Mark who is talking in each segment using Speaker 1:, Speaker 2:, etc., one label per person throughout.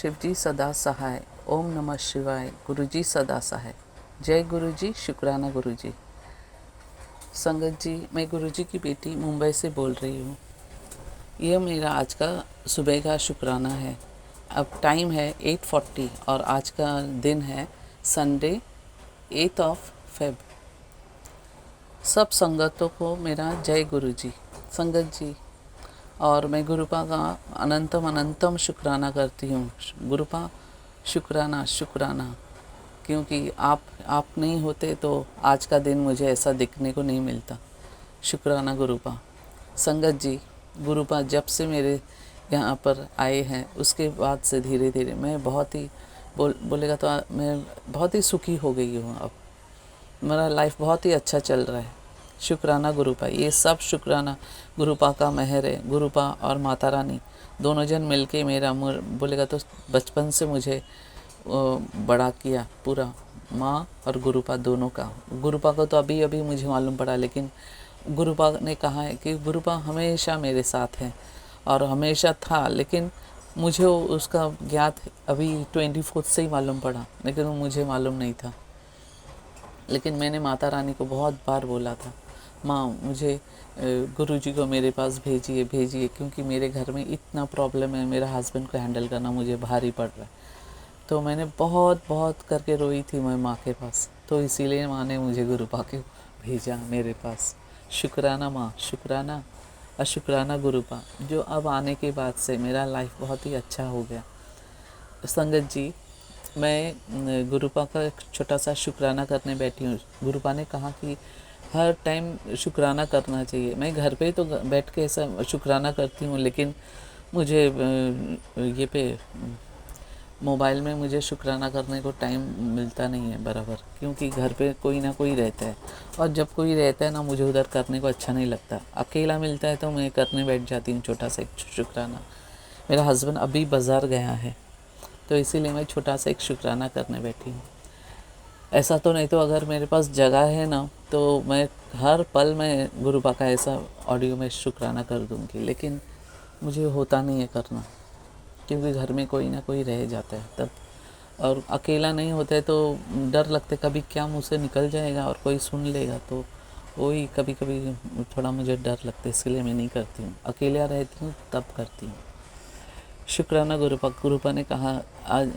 Speaker 1: शिवजी सदा सहाय। ओम नमः शिवाय। गुरुजी सदा सहाय। जय गुरुजी। शुक्राना गुरुजी। संगत जी, मैं गुरुजी की बेटी मुंबई से बोल रही हूँ। यह मेरा आज का सुबह का शुक्राना है। अब टाइम है 8:40 और आज का दिन है संडे 8 फेब। सब संगतों को मेरा जय गुरुजी। संगत जी, और मैं गुरुपा का अनंतम शुक्राना करती हूँ। गुरुपा शुक्राना शुक्राना, क्योंकि आप नहीं होते तो आज का दिन मुझे ऐसा दिखने को नहीं मिलता। शुक्राना गुरुपा। संगत जी, गुरुपा जब से मेरे यहाँ पर आए हैं उसके बाद से धीरे धीरे मैं बहुत ही बोलेगा तो मैं बहुत ही सुखी हो गई हूँ। अब मेरा लाइफ बहुत ही अच्छा चल रहा है। शुक्राना गुरुपा। ये सब शुक्राना गुरुपा का मेहर है। गुरुपा और माता रानी दोनों जन मिलके मेरा बोलेगा तो बचपन से मुझे बड़ा किया पूरा, माँ और गुरुपा दोनों का। गुरुपा को तो अभी अभी मुझे मालूम पड़ा, लेकिन गुरुपा ने कहा है कि गुरुपा हमेशा मेरे साथ है और हमेशा था, लेकिन मुझे उसका ज्ञात अभी 24 से ही मालूम पड़ा, लेकिन वो मुझे मालूम नहीं था। लेकिन मैंने माता रानी को बहुत बार बोला था, माँ मुझे गुरुजी को मेरे पास भेजिए भेजिए, क्योंकि मेरे घर में इतना प्रॉब्लम है, मेरा हस्बैंड को हैंडल करना मुझे भारी पड़ रहा है। तो मैंने बहुत बहुत करके रोई थी मैं माँ के पास, तो इसीलिए माँ ने मुझे गुरुपा को भेजा मेरे पास। शुक्राना माँ, शुक्राना और शुक्राना गुरुपा, जो अब आने के बाद से मेरा लाइफ बहुत ही अच्छा हो गया। संगत जी, मैं गुरुपा का एक छोटा सा शुक्राना करने बैठी हूँ। गुरुपा ने कहा कि हर टाइम शुक्राना करना चाहिए। मैं घर पे तो बैठ के ऐसा शुक्राना करती हूँ, लेकिन मुझे ये पे मोबाइल में मुझे शुक्राना करने को टाइम मिलता नहीं है बराबर, क्योंकि घर पे कोई ना कोई रहता है, और जब कोई रहता है ना मुझे उधर करने को अच्छा नहीं लगता। अकेला मिलता है तो मैं करने बैठ जाती हूँ छोटा सा एक शुक्राना। मेरा हस्बैंड अभी बाज़ार गया है, तो इसीलिए मैं छोटा सा एक शुक्राना करने बैठी हूँ। ऐसा तो नहीं तो अगर मेरे पास जगह है ना तो मैं हर पल में गुरुपा का ऐसा ऑडियो में शुक्राना कर दूँगी, लेकिन मुझे होता नहीं है करना, क्योंकि घर में कोई ना कोई रह जाता है तब, और अकेला नहीं होता है तो डर लगता है कभी क्या मुँह से निकल जाएगा और कोई सुन लेगा, तो वही कभी कभी थोड़ा मुझे डर लगता है, इसलिए मैं नहीं करती हूँ। अकेला रहती हूँ तब करती हूँ। शुक्राना गुरुपा। गुरुपा ने कहा आज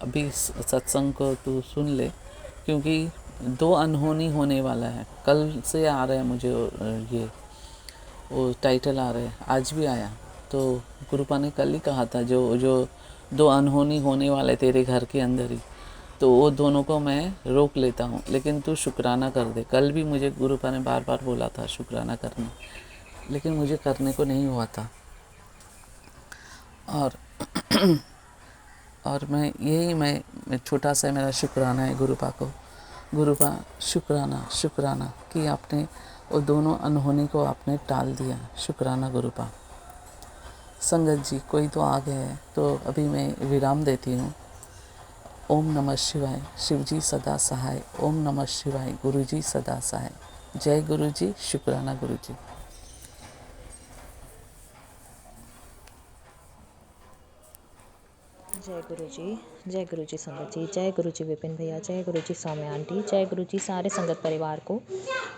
Speaker 1: अभी सत्संग को तू सुन ले, क्योंकि 2 अनहोनी होने वाला है। कल से आ रहा है मुझे ये वो टाइटल आ रहा है, आज भी आया। तो गुरुपा ने कल ही कहा था जो 2 अनहोनी होने वाले तेरे घर के अंदर ही, तो वो दोनों को मैं रोक लेता हूँ, लेकिन तू शुक्राना कर दे। कल भी मुझे गुरुपा ने बार बार बोला था शुक्राना करने, लेकिन मुझे करने को नहीं हुआ था। और और मैं छोटा सा मेरा शुक्राना है गुरुपा को। गुरुपा शुक्राना शुक्राना कि आपने वो दोनों अनहोनी को आपने टाल दिया। शुक्राना गुरुपा। संगत जी, कोई तो आ गए हैं तो अभी मैं विराम देती हूँ। ओम नमः शिवाय। शिवजी सदा सहाय। ओम नमः शिवाय। गुरुजी सदा सहाय। जय गुरुजी। शुक्राना गुरुजी।
Speaker 2: जय गुरु जी संगत जी, जय गुरु जी विपिन भैया, जय गुरु जी सौम्या आंटी, जय गुरु जी सारे संगत परिवार को।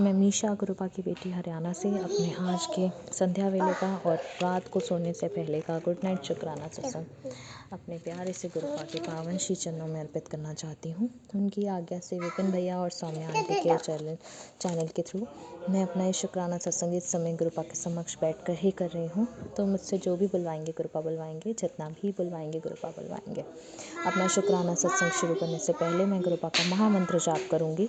Speaker 2: मैं मीशा गुरुपा की बेटी हरियाणा से अपने आज के संध्या वेले का और रात को सोने से पहले का गुड नाइट शुक्राना सत्संग अपने प्यारे से गुरुपा के पावन श्री चरणों में अर्पित करना चाहती हूँ। उनकी आज्ञा से विपिन भैया और सौम्या आंटी के चैनल के थ्रू मैं अपना ये शुक्राना सत्संग इस समय गुरुपा के समक्ष बैठ कर ही कर रही हूँ। तो मुझसे जो भी बुलवाएंगे गुरुपा बुलवाएंगे, जितना भी बुलवाएंगे गुरुपा बुलवाएंगे। अपना शुक्राना सत्संग शुरू करने से पहले मैं गुरुपा का महामंत्र जाप करूँगी।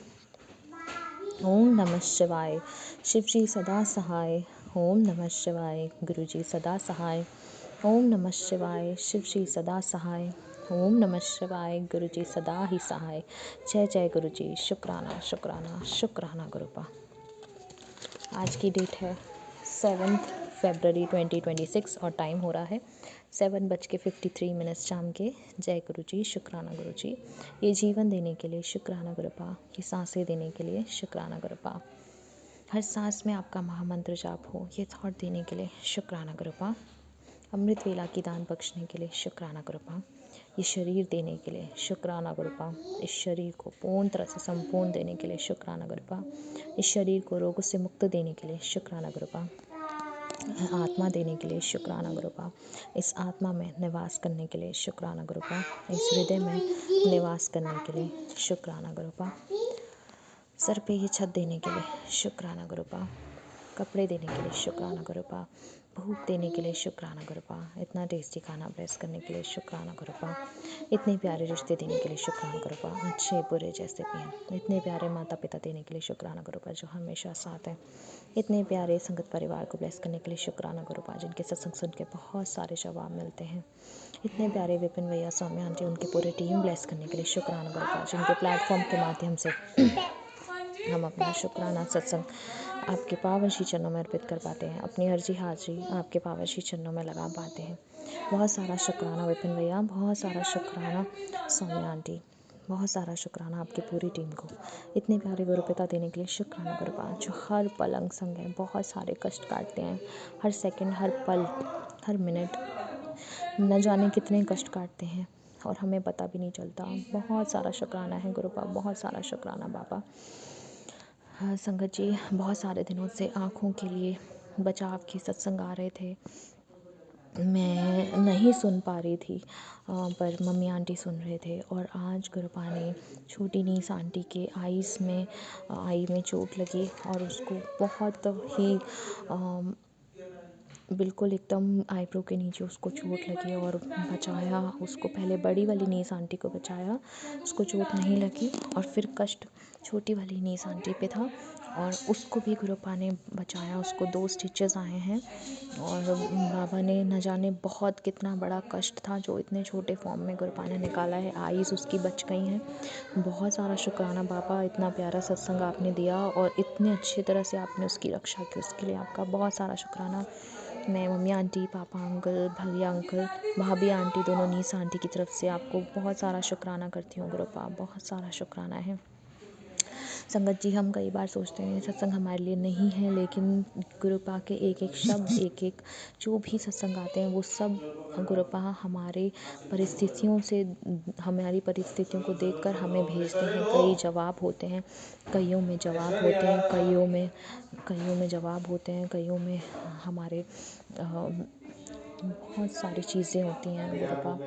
Speaker 2: ओम नमः शिवाय। शिव जी सदा सहाय। ओम नमः शिवाय। गुरु जी सदा सहाय। ओम नमः शिवाय। शिव जी सदा सहाय। ओम नमः शिवाय। गुरु जी सदा ही सहाय। जय जय गुरु जी। शुक्राना शुक्राना शुक्राना गुरुपा। आज की डेट है 7 फरवरी 2026 और टाइम हो रहा है 7:53 शाम के। जय गुरु जी। शुक्राना गुरु जी। ये जीवन देने के लिए शुक्राना गुरुपा। ये सांसें देने के लिए शुक्राना गुरुपा। हर सांस में आपका महामंत्र जाप हो, ये थॉट देने के लिए शुक्राना गुरुपा। अमृत वेला की दान बख्शने के लिए शुक्राना गुरुपा। ये शरीर देने के लिए शुक्राना गुरुपा। इस शरीर को पूर्ण तरह से संपूर्ण देने के लिए शुक्राना गुरुपा। इस शरीर को रोगों से मुक्त देने के लिए शुक्राना गुरुपा। आत्मा देने के लिए शुक्राना गुरुपा। इस आत्मा में निवास करने के लिए शुक्राना गुरुपा। इस हृदय में निवास करने के लिए शुक्राना गुरुपा। सर पे ये छत देने के लिए शुक्राना गुरुपा। कपड़े देने के लिए शुक्राना गुरुपा। भूख देने के लिए शुक्राना गुरुपा। इतना टेस्टी खाना ब्लेस करने के लिए शुक्राना गुरुपा। इतने प्यारे रिश्ते देने के लिए शुक्राना गुरुपा, अच्छे बुरे जैसे भी हैं। इतने प्यारे माता पिता देने के लिए शुक्राना गुरुपा जो हमेशा साथ हैं। इतने प्यारे संगत परिवार को ब्लेस करने के लिए शुक्राना गुरुपा जिनके सत्संग सुन के बहुत सारे जवाब मिलते हैं। इतने प्यारे विपिन भैया, सौम्या आंटी, उनकी पूरी टीम ब्लेस करने के लिए शुक्राना गुरुपा जिनके प्लेटफॉर्म के माध्यम से हम अपना शुक्राना सत्संग आपके पावन श्री चरणों में अर्पित कर पाते हैं, अपनी अर्जी हाजिरी आपके पावन श्री चरणों में लगा पाते हैं। बहुत सारा शुक्राना विपिन भैया, बहुत सारा शुक्राना सौम्या आंटी, बहुत सारा शुक्राना आपकी पूरी टीम को। इतने प्यारे गुरुपिता देने के लिए शुक्राना गुरुपा जो हर पल अंग संग हैं, बहुत सारे कष्ट काटते हैं, हर सेकंड, हर पल, हर मिनट न जाने कितने कष्ट काटते हैं और हमें पता भी नहीं चलता। बहुत सारा शुक्राना है गुरुपा, बहुत सारा शुक्राना बाबा। हाँ संगत जी, बहुत सारे दिनों से आँखों के लिए बचाव के सत्संग आ रहे थे, मैं नहीं सुन पा रही थी, पर मम्मी आंटी सुन रहे थे। और आज गुरुपा ने छोटी नीस आंटी के आई में चोट लगी और उसको बहुत ही बिल्कुल एकदम आईब्रो के नीचे उसको चोट लगी और बचाया उसको। पहले बड़ी वाली नीस आंटी को बचाया, उसको चोट नहीं लगी, और फिर कष्ट छोटी वाली नीस आंटी पे था और उसको भी गुरुपा ने बचाया। उसको 2 स्टिचेस आए हैं और बाबा ने न जाने बहुत कितना बड़ा कष्ट था जो इतने छोटे फॉर्म में गुरुपा ने निकाला है। आईज उसकी बच गई हैं। बहुत सारा शुक्राना बाबा, इतना प्यारा सत्संग आपने दिया और इतने अच्छी तरह से आपने उसकी रक्षा की, उसके लिए आपका बहुत सारा शुक्राना। मैं मम्मी आंटी, पापा अंकल, भैया अंकल, भाभी आंटी, दोनों नीस आंटी की तरफ से आपको बहुत सारा शुक्राना करती हूँ गुरुपा, बहुत सारा शुक्राना है। संगत जी, हम कई बार सोचते हैं सत्संग हमारे लिए नहीं है, लेकिन गुरुपा के एक एक शब्द, एक एक जो भी सत्संग आते हैं वो सब गुरुपा हमारी परिस्थितियों को देखकर हमें भेजते हैं। कई जवाब होते हैं, कईयों में जवाब होते हैं, कईयों में जवाब होते हैं, कईयों में हमारे बहुत सारी चीज़ें होती हैं गुरुपा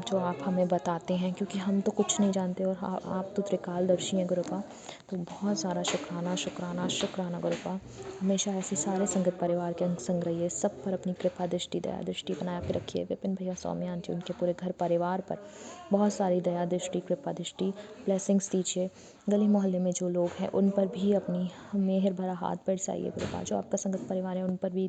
Speaker 2: जो आप हमें बताते हैं, क्योंकि हम तो कुछ नहीं जानते और आप तो त्रिकालदर्शी हैं गुरुपा। तो बहुत सारा शुक्राना शुक्राना शुक्राना गुरुपा। हमेशा ऐसे सारे संगत परिवार के अंग संग रहिए, सब पर अपनी कृपा दृष्टि, दया दृष्टि बना के रखिए। विपिन भैया, सौम्या आंटी, उनके पूरे घर परिवार पर बहुत सारी दया दृष्टि, कृपा दृष्टि, ब्लेसिंग्स दीजिए। गली मोहल्ले में जो लोग हैं उन पर भी अपनी मेहर भरा हाथ बरसाइए गुरुपा। जो आपका संगत परिवार है उन पर भी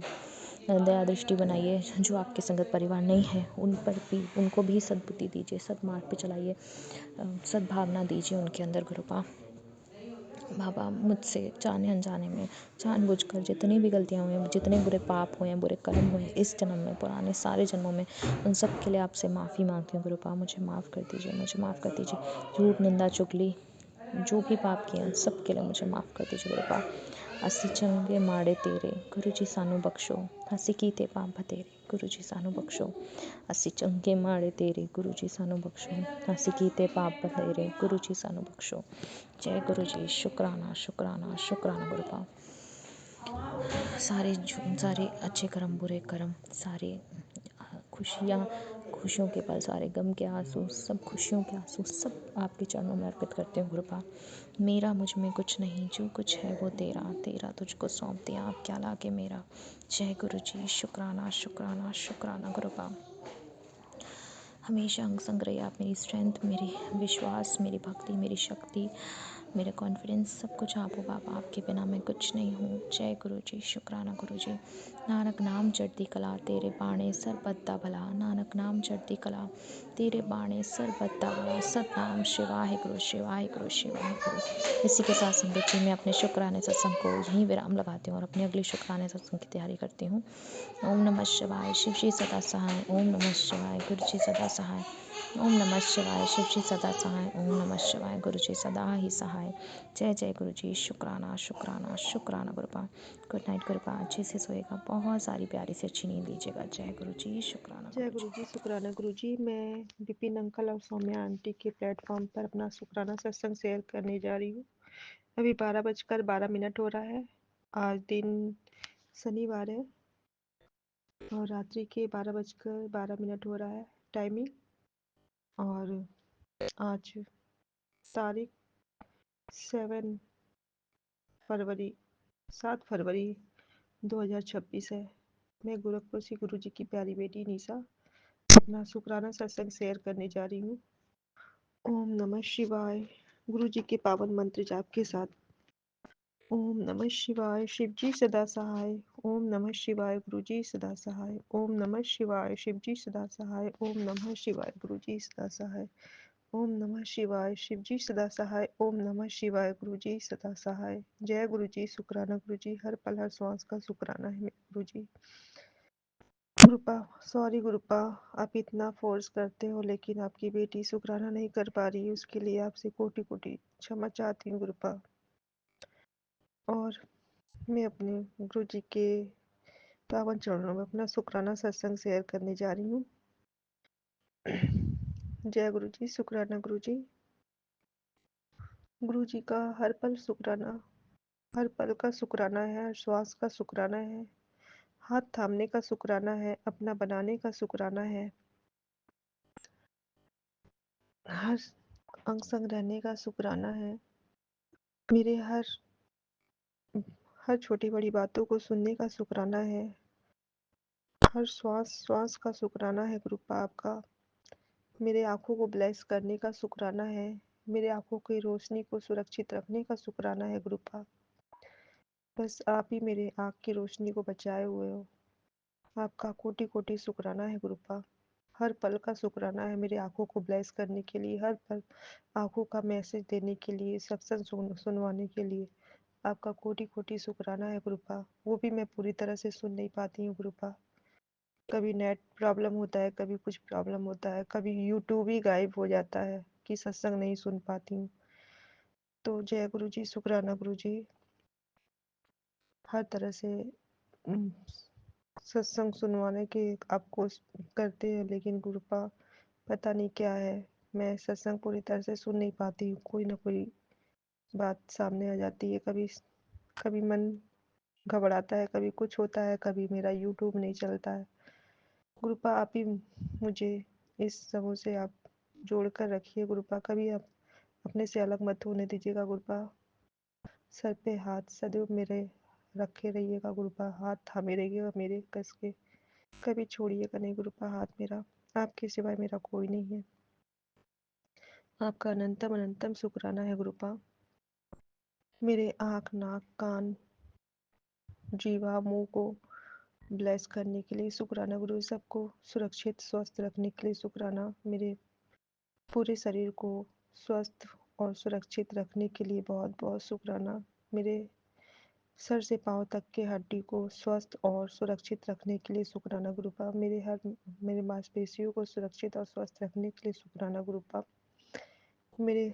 Speaker 2: दया दृष्टि बनाइए। जो आपके संगत परिवार नहीं है उनको भी सद्बुद्धि दीजिए, सद्मार्ग पे चलाइए, सद्भावना दीजिए उनके अंदर गुरुपा। बाबा, मुझसे जाने अनजाने में जानबूझकर जितनी भी गलतियाँ हुई हैं, जितने बुरे पाप हुए हैं, बुरे कर्म हुए हैं इस जन्म में, पुराने सारे जन्मों में, उन सब के लिए आपसे माफ़ी मांगती हूँ गुरुपा। मुझे माफ़ कर दीजिए, मुझे माफ़ कर दीजिए। झूठ, निंदा, चुगली, जो भी पाप किए हैं सब के लिए मुझे माफ़ कर दीजिए गुरुपा। अस्सी चंगे माड़े तेरे गुरु जी सानू बख्शो, हसी कीते पाप बतेरे गुरु जी सानू बख्शो। अस्सी चंगे माड़े तेरे गुरु जी सानू बख्शो, हसी कीते पाप बतेरे गुरु जी सानू बख्शो। जय गुरु जी। शुक्राना शुक्राना शुक्राना गुरुपा। सारे अच्छे कर्म, बुरे कर्म, सारे खुशियों के पल, सारे गम के आंसू, सब खुशियों के आंसू, सब आपके चरणों में अर्पित करते हैं गुरुपा। मेरा मुझ में कुछ नहीं, जो कुछ है वो तेरा, तेरा तुझको सौंप दिया, अब क्या लागे मेरा। जय गुरु जी। शुक्राना शुक्राना शुक्राना गुरुपा। हमेशा अंग संग रहिए आप, मेरी स्ट्रेंथ, मेरी विश्वास, मेरी भक्ति, मेरी शक्ति, मेरा कॉन्फिडेंस, सब कुछ आप हो बाबा। आपके बिना मैं कुछ नहीं हूँ। जय गुरु जी। शुक्राना गुरु जी। नानक नाम चढ़ती कला, तेरे बाणे सर बद्दा भला। नानक नाम चढ़ती कला, तेरे बाणे सर बद्दा भला। सतनाम शिवाय गुरु, शिवाय गुरु, शिवाय गुरु। इसी के साथ संगत जी, मैं अपने शुक्राने सत्संग को यहीं विराम लगाती हूँ और अपने अगले शुक्राने सत्संग की तैयारी करती हूँ। ओम नमः शिवाय। शिव जी सदा सहाय। ओम नमः शिवाय। गुरु जी सदा सहाय। ओम नमः शिवाय। शिव जी सदा सहाय। ओम नमः शिवाय। गुरु जी सदा ही सहाय। जय जय गुरु जी। शुक्राना शुक्राना शुक्राना गुरुपा। Good night गुरुपा। अच्छे से सोएगा, बहुत सारी प्यारी से अच्छी नींद लीजिएगा। जय गुरु जी। शुक्राना
Speaker 3: जय
Speaker 2: गुरु
Speaker 3: गुरु
Speaker 2: जी।
Speaker 3: जी, शुक्राना गुरु जी। मैं विपिन अंकल और सौम्या आंटी के प्लेटफॉर्म पर अपना शुक्राना सत्संग शेयर करने जा रही हूँ। अभी 12:12 हो रहा है। आज दिन शनिवार है और रात्रि के 12:12 हो रहा है टाइमिंग। और आज तारीख 7 फरवरी 7 फरवरी 2026 है। मैं गोरखपुर से गुरु जी की प्यारी बेटी निशा अपना शुक्राना सत्संग शेयर करने जा रही हूँ। ओम नमः शिवाय। गुरु जी के पावन मंत्र जाप के साथ। ओम नमः शिवाय। शिव जी सदा सहाय। ओम नमः शिवाय। गुरु जी सदा सहाय। ओम नमः शिवाय। शिव जी सदा सहाय। ओम नमः शिवाय। गुरु जी सदा सहाय। ओम नमः शिवाय। शिव जी सदा सहाय। ओम नमः शिवाय। गुरु जी सदा सहाय। जय गुरु जी। शुक्राना गुरु जी। हर पल हर श्वास का शुक्राना है मेरे गुरु जी। गुरुपा, सॉरी गुरुपा, आप इतना फोर्स करते हो लेकिन आपकी बेटी शुक्राना नहीं कर पा रही, उसके लिए आपसे कोटि कोटि क्षमा चाहती हूँ गुरुपा। और मैं अपने गुरु जी के पावन चरणों में अपना शुक्राना सत्संग शेयर करने जा रही हूँ। जय गुरु जी। शुक्राना गुरु जी। गुरु जी का हर पल शुक्राना, हर पल का शुक्राना है, हर श्वास का शुक्राना है, हाथ थामने का शुक्राना है, अपना बनाने का शुक्राना है, हर अंग संग रहने का शुक्राना है, मेरे हर छोटी बड़ी बातों को सुनने का शुक्राना है, हर श्वास श्वास का शुक्राना है गुरुपा आपका। मेरे आँखों को ब्लेस करने का शुक्राना है, मेरे आँखों की रोशनी को सुरक्षित रखने का शुक्राना है गुरुपा। बस आप ही मेरे आँख की रोशनी को बचाए हुए हो। आपका कोटि कोटि शुक्राना है गुरुपा। हर पल का शुक्राना है मेरी आँखों को ब्लेस करने के लिए, हर पल आँखों का मैसेज देने के लिए, सत्संग सुनवाने के लिए। आपका कोटि कोटि शुक्राना है गुरुपा। वो भी मैं पूरी तरह से सुन नहीं पाती हूँ गुरुपा। कभी नेट प्रॉब्लम होता है, कभी कुछ प्रॉब्लम होता है, कभी यूट्यूब ही गायब हो जाता है कि सत्संग नहीं सुन पाती हूँ। तो जय गुरु जी। शुक्राना गुरु जी। हर तरह से उम, सत्संग सुनवाने की आप कोशिश करते हैं लेकिन गुरुपा पता नहीं क्या है, मैं सत्संग पूरी तरह से सुन नहीं पाती हूँ। कोई ना कोई बात सामने आ जाती है, कभी कभी मन घबराता है, कभी कुछ होता है, कभी मेरा यूट्यूब नहीं चलता है। गुरुपा आप ही मुझे इस सबों से आप जोड़ कर रखिए गुरुपा। कभी आप अपने से अलग मत होने दीजिएगा गुरुपा। सर पे हाथ सदैव मेरे रखे रहिएगा गुरुपा। हाथ थामे रहिएगा मेरे कस के, कभी छोड़िएगा नहीं गुरुपा हाथ मेरा। आपके सिवाय मेरा कोई नहीं है। आपका अनंतम अनंतम शुक्राना है गुरुपा। मेरे आँख नाक कान जीवा मुंह को ब्लेस करने के लिए शुक्राना गुरु। सबको सुरक्षित स्वस्थ रखने के लिए शुक्राना। मेरे पूरे शरीर को स्वस्थ और सुरक्षित रखने के लिए बहुत बहुत शुक्राना। मेरे सर से पाँव तक के हड्डी को स्वस्थ और सुरक्षित रखने के लिए शुक्राना गुरुपा। मेरे मांसपेशियों को सुरक्षित और स्वस्थ रखने के लिए शुक्राना गुरुपा। मेरे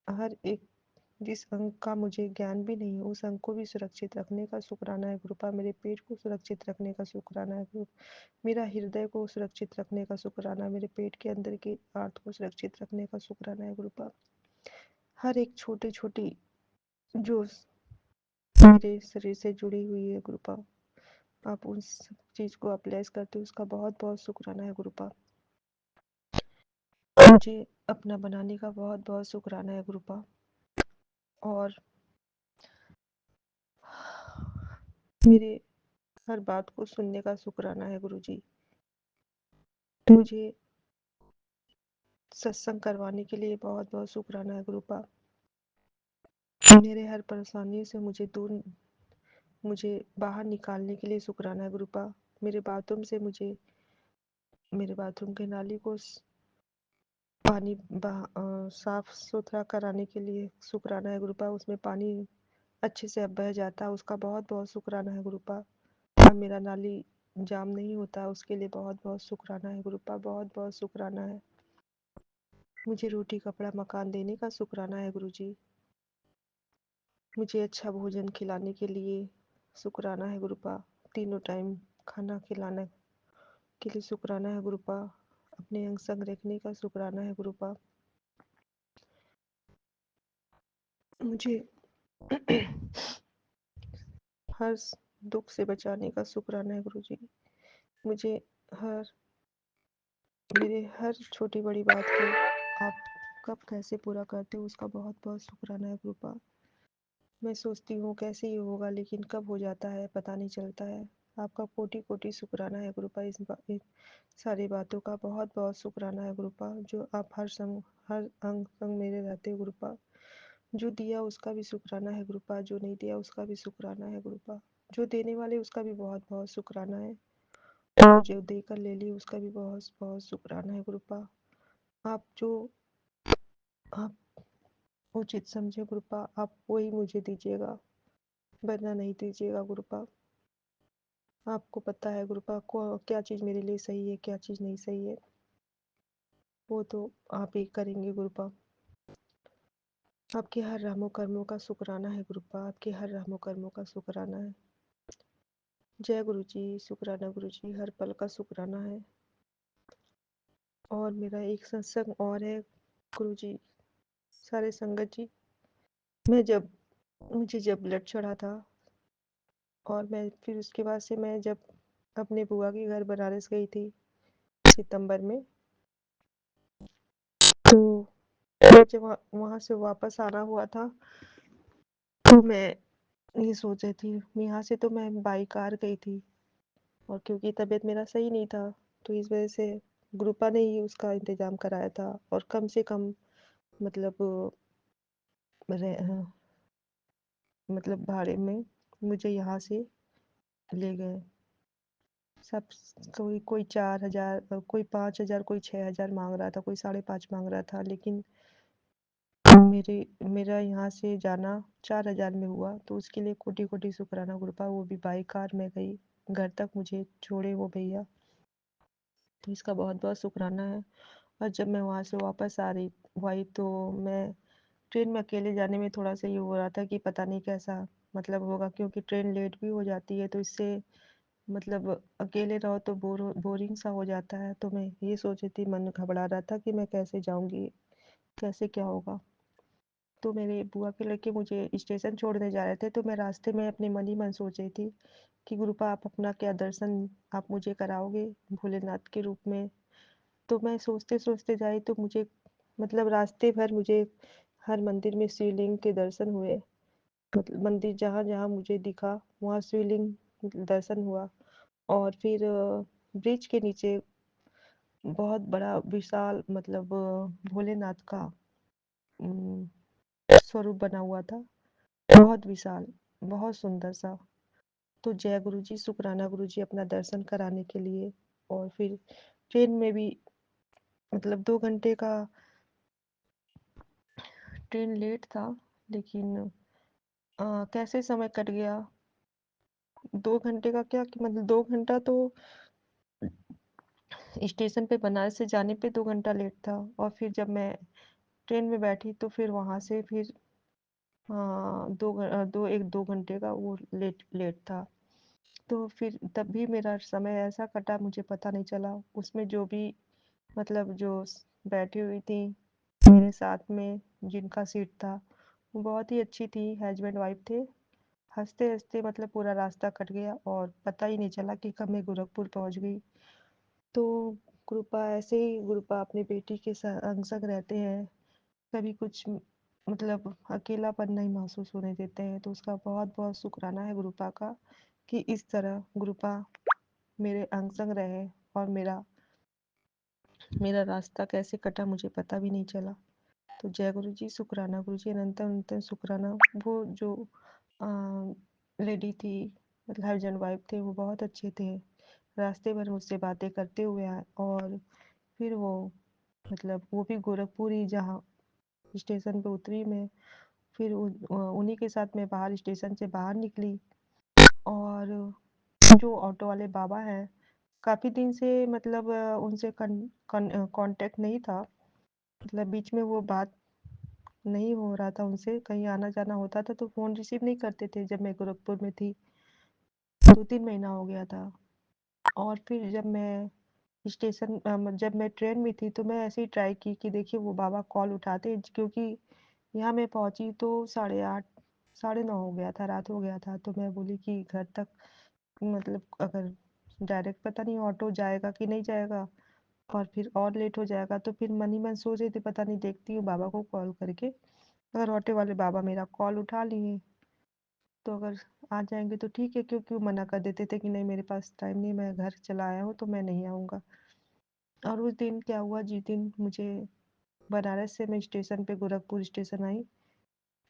Speaker 3: हर एक जिस अंग का मुझे ज्ञान भी नहीं है उस अंग को भी सुरक्षित रखने का शुक्राना है गुरुपा। मेरे पेट को सुरक्षित रखने का शुक्राना है गुरु। मेरा हृदय को सुरक्षित रखने का शुक्राना। मेरे पेट के अंदर की आंत को सुरक्षित रखने का शुक्राना है गुरुपा। हर एक छोटी छोटी जो मेरे शरीर से जुड़ी हुई है गुरुपा, आप उस चीज को आप ब्लेस करते हो, उसका बहुत बहुत शुक्राना है गुरुपा। मुझे अपना बनाने का बहुत बहुत शुक्राना है गुरुपा। और मेरे हर बात को सुनने का शुक्राना है गुरुजी। मुझे सत्संग करवाने के लिए बहुत बहुत शुक्राना है गुरुपा। मेरे हर परेशानी से मुझे बाहर निकालने के लिए शुक्राना है गुरुपा। मेरे बाथरूम के नाली को साफ सुथरा कराने के लिए शुक्राना है गुरुपा। उसमें पानी अच्छे से अब बह जाता है, उसका बहुत बहुत शुक्राना है गुरुपा। और मेरा नाली जाम नहीं होता, उसके लिए बहुत बहुत शुक्राना है गुरुपा। बहुत बहुत शुक्राना है। मुझे रोटी कपड़ा मकान देने का शुक्राना है गुरुजी। मुझे अच्छा भोजन खिलाने के लिए शुक्राना है गुरुपा। तीनों टाइम खाना खिलाने के लिए शुक्राना है गुरुपा। अपने अंग संग रखने का शुक्राना है गुरुपा। मुझे हर दुख से बचाने का शुक्राना है गुरुजी। मुझे हर मेरे हर छोटी बड़ी बात को आप कब कैसे पूरा करते हो उसका बहुत बहुत शुक्राना है गुरुपा। मैं सोचती हूँ कैसे ये होगा लेकिन कब हो जाता है पता नहीं चलता है। आपका कोटि कोटि शुक्राना है गुरुपा। इन सारी बातों का बहुत बहुत शुक्राना है गुरुपा। जो आप हर अंग संग मेरे रहते हो गुरुपा। जो दिया उसका भी शुक्राना है गुरुपा। जो नहीं दिया उसका भी शुक्राना है गुरुपा। जो देने वाले उसका भी बहुत बहुत शुक्राना है। और जो देकर ले ली उसका भी बहुत बहुत शुक्राना है गुरुपा। आप उचित समझे गुरुपा आप वही मुझे दीजिएगा वरना नहीं दीजिएगा गुरुपा। आपको पता है गुरुपा को क्या चीज़ मेरे लिए सही है क्या चीज़ नहीं सही है वो तो आप ही करेंगे गुरुपा। आपके हर रामों कर्मों का शुक्राना है गुरुपा। आपके हर रामों कर्मों का शुक्राना है। जय गुरु जी। शुक्राना गुरु जी। हर पल का शुक्राना है। और मेरा एक सत्संग और है गुरु जी। सारे संगत जी। मैं जब मुझे जब ब्लड चढ़ा था और मैं फिर उसके बाद से मैं जब अपने बुआ के घर बनारस गई थी सितंबर में तो मैं जब वहाँ से वापस आना हुआ था तो मैं ये सोच रही थी यहाँ से तो मैं बाई कार गई थी और क्योंकि तबीयत मेरा सही नहीं था तो इस वजह से ग्रुपा ने ही उसका इंतज़ाम कराया था और कम से कम मतलब रह- मतलब भाड़े में मुझे यहाँ से ले गए। सब कोई कोई 4,000 कोई 5,000 कोई 6,000 मांग रहा था कोई 5,500 मांग रहा था लेकिन मेरा यहाँ से जाना 4,000 में हुआ तो उसके लिए कोटि कोटि शुक्राना गुरुपा। वो भी बाई कार में गई घर तक मुझे छोड़े वो भैया। तो इसका बहुत बहुत शुक्राना है। और जब मैं वहाँ से वापस आ रही हुई तो मैं ट्रेन में अकेले जाने में थोड़ा सा ये हो रहा था कि पता नहीं कैसा मतलब होगा क्योंकि ट्रेन लेट भी हो जाती है तो इससे मतलब अकेले रहो तो बोरिंग सा हो जाता है। तो मैं ये सोच रही थी मन घबरा रहा था कि मैं कैसे जाऊँगी कैसे क्या होगा। तो मेरे बुआ के लड़के मुझे स्टेशन छोड़ने जा रहे थे तो मैं रास्ते में अपने मन ही मन सोच रही थी कि गुरुपा आप अपना क्या दर्शन आप मुझे कराओगे भोलेनाथ के रूप में। तो मैं सोचते सोचते जाई तो मुझे मतलब रास्ते भर मुझे हर मंदिर में शिवलिंग के दर्शन हुए। मतलब मंदिर जहाँ जहाँ मुझे दिखा वहाँ शिवलिंग दर्शन हुआ। और फिर ब्रिज के नीचे बहुत बड़ा विशाल मतलब भोलेनाथ का उम, स्वरूप बना हुआ था। बहुत विशाल, बहुत सुंदर सा। तो जय गुरु जी, शुक्राना गुरु जी अपना दर्शन कराने के लिए। और फिर ट्रेन में भी मतलब 2 घंटे का ट्रेन लेट था लेकिन कैसे समय कट गया। 2 घंटे का क्या कि मतलब 2 घंटा तो स्टेशन पे बनारस से जाने पे 2 घंटा लेट था और फिर जब मैं ट्रेन में बैठी तो फिर वहाँ से फिर 2 घंटे का वो लेट लेट था। तो फिर तब भी मेरा समय ऐसा कटा मुझे पता नहीं चला। उसमें जो भी मतलब जो बैठी हुई थी मेरे साथ में जिनका सीट था वो बहुत ही अच्छी थी हस्बैंड वाइफ थे। हंसते हंसते मतलब पूरा रास्ता कट गया और पता ही नहीं चला कि कब मैं गोरखपुर पहुंच गई। तो कृपा ऐसे ही गुरुपा अपनी बेटी के अंग संग रहते हैं। कभी कुछ मतलब अकेलापन नहीं महसूस होने देते हैं तो उसका बहुत बहुत शुक्राना है गुरुपा का कि इस तरह गुरुपा मेरे अंग संग रहे और मेरा मेरा रास्ता कैसे कटा मुझे पता भी नहीं चला। तो जय गुरु जी शुक्राना गुरु जी अनंत अनंत शुक्राना। वो जो लेडी थी मतलब हस्बैंड वाइफ थे वो बहुत अच्छे थे। रास्ते भर मुझसे बातें करते हुए आए और फिर वो मतलब वो भी गोरखपुर ही जहाँ स्टेशन पे उतरी मैं फिर उन्हीं के साथ मैं बाहर स्टेशन से बाहर निकली। और जो ऑटो वाले बाबा हैं काफ़ी दिन से मतलब उनसे कांटेक्ट नहीं था। मतलब बीच में वो बात नहीं हो रहा था उनसे, कहीं आना-जाना होता था तो फ़ोन रिसीव नहीं करते थे जब मैं गोरखपुर में थी। 2-3 महीना हो गया था। और फिर जब मैं जब मैं ट्रेन में थी तो मैं ऐसे ही ट्राई की कि देखिए वो बाबा कॉल उठाते हैं, क्योंकि यहाँ मैं पहुँची तो 8:30 साढ़े 9 हो गया था, रात हो गया था। तो मैं बोली कि घर तक मतलब अगर डायरेक्ट पता नहीं ऑटो जाएगा कि नहीं जाएगा, और फिर और लेट हो जाएगा। तो फिर मन ही मन सोच रही थी पता नहीं, देखती हूँ बाबा को कॉल करके, अगर ऑटो वाले बाबा मेरा कॉल उठा लिए तो अगर आ जाएँगे तो ठीक है, क्योंकि वो मना कर देते थे कि नहीं मेरे पास टाइम नहीं, मैं घर चला आया हूँ तो मैं नहीं आऊँगा। और उस दिन क्या हुआ, जिस दिन मुझे बनारस से मैं स्टेशन पे गोरखपुर स्टेशन आई,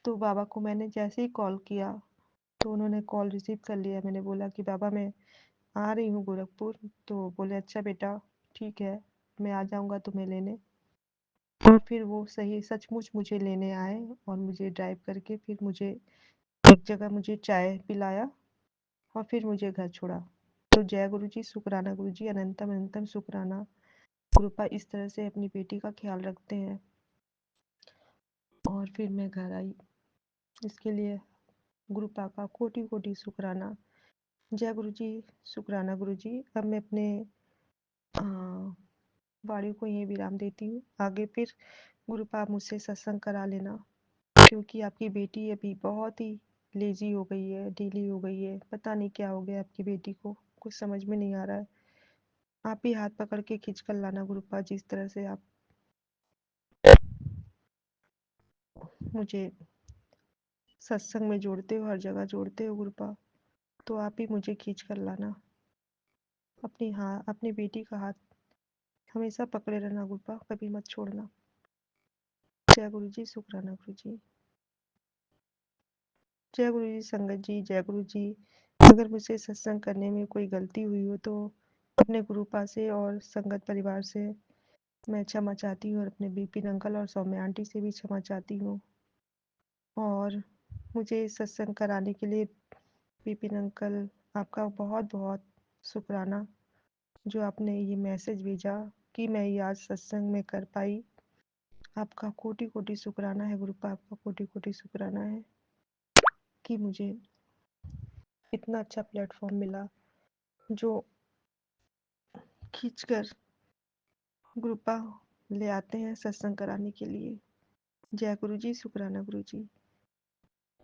Speaker 3: तो बाबा को मैंने जैसे ही कॉल किया तो उन्होंने कॉल रिसीव कर लिया। मैंने बोला कि बाबा मैं आ रही हूँ गोरखपुर। तो बोले अच्छा बेटा ठीक है, मैं आ जाऊँगा तुम्हें लेने। और फिर वो सही सचमुच मुझे लेने आए और मुझे ड्राइव करके फिर मुझे एक जगह मुझे चाय पिलाया और फिर मुझे घर छोड़ा। तो जय गुरु जी, शुक्राना गुरु जी, अनंतम अनंतम शुक्राना। कृपा इस तरह से अपनी बेटी का ख्याल रखते हैं। और फिर मैं घर आई, इसके लिए गुरुपा का कोटि कोटि शुक्राना। जय गुरु जी, शुक्राना गुरु जी। अब मैं अपने अ, वाणी को यहीं विराम देती हूँ। आगे फिर गुरुपा आप मुझसे सत्संग करा लेना, क्योंकि आपकी बेटी अभी बहुत ही लेजी हो गई है, ढीली हो गई है। पता नहीं क्या हो गया आपकी बेटी को, कुछ समझ में नहीं आ रहा है। आप ही हाथ पकड़ के खींच कर लाना गुरुपा, जिस तरह से आप मुझे सत्संग में जोड़ते हो, हर जगह जोड़ते हो गुरुपा, तो आप ही मुझे खींच कर लाना। अपनी बेटी का हाथ हमेशा पकड़े रहना गुरुपा, कभी मत छोड़ना। जय गुरु जी, शुक्राना गुरु जी। जय गुरु जी संगत जी, जय गुरु जी। अगर मुझसे सत्संग करने में कोई गलती हुई हो तो अपने गुरुपा से और संगत परिवार से मैं क्षमा चाहती हूँ, और अपने बिपिन अंकल और सौम्या आंटी से भी क्षमा चाहती हूँ। और मुझे सत्संग कराने के लिए बिपिन अंकल, आपका बहुत बहुत शुक्राना, जो आपने ये मैसेज भेजा कि मैं ये आज सत्संग में कर पाई। आपका कोटि कोटि शुक्राना है गुरुपा, आपका कोटि कोटि शुक्राना है कि मुझे इतना अच्छा प्लेटफॉर्म मिला, जो खींचकर गुरुपा ले आते हैं सत्संग कराने के लिए। जय गुरु जी, शुक्राना गुरु जी।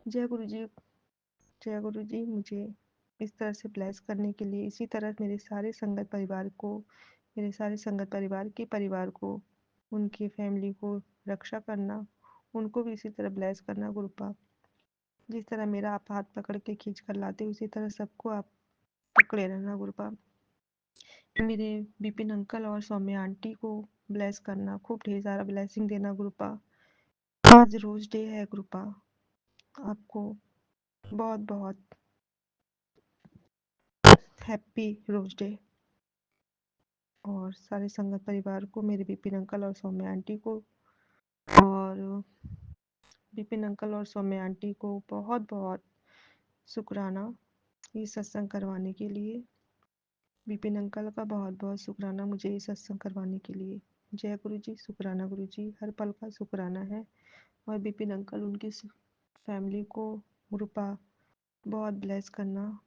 Speaker 3: जय गुरु जी, जय गुरु जी। मुझे इस तरह से ब्लेस करने के लिए, इसी तरह मेरे सारे संगत परिवार को, मेरे सारे संगत परिवार के परिवार को, उनकी फैमिली को रक्षा करना, उनको भी इसी तरह ब्लेस करना गुरुपा। जिस तरह मेरा आप हाथ पकड़ के खींच कर लाते हो, उसी तरह सबको आप पकड़े रहना गुरुपा। मेरे बिपिन अंकल और सौम्या आंटी को ब्लेस करना, खूब ढेर सारा ब्लेसिंग देना गुरुपा। आज रोज डे है गुरुपा, आपको बहुत बहुत हैप्पी रोज डे। और सारे संगत परिवार को, मेरे बिपिन अंकल और सौम्या आंटी को, और बिपिन अंकल और सौम्या आंटी को बहुत बहुत शुक्राना ये सत्संग करवाने के लिए। बिपिन अंकल का बहुत बहुत शुक्राना मुझे ये सत्संग करवाने के लिए। जय गुरु जी, शुक्राना गुरु जी, हर पल का शुक्राना है। और बिपिन अंकल, उनकी फैमिली को गुरुपा बहुत ब्लेस करना,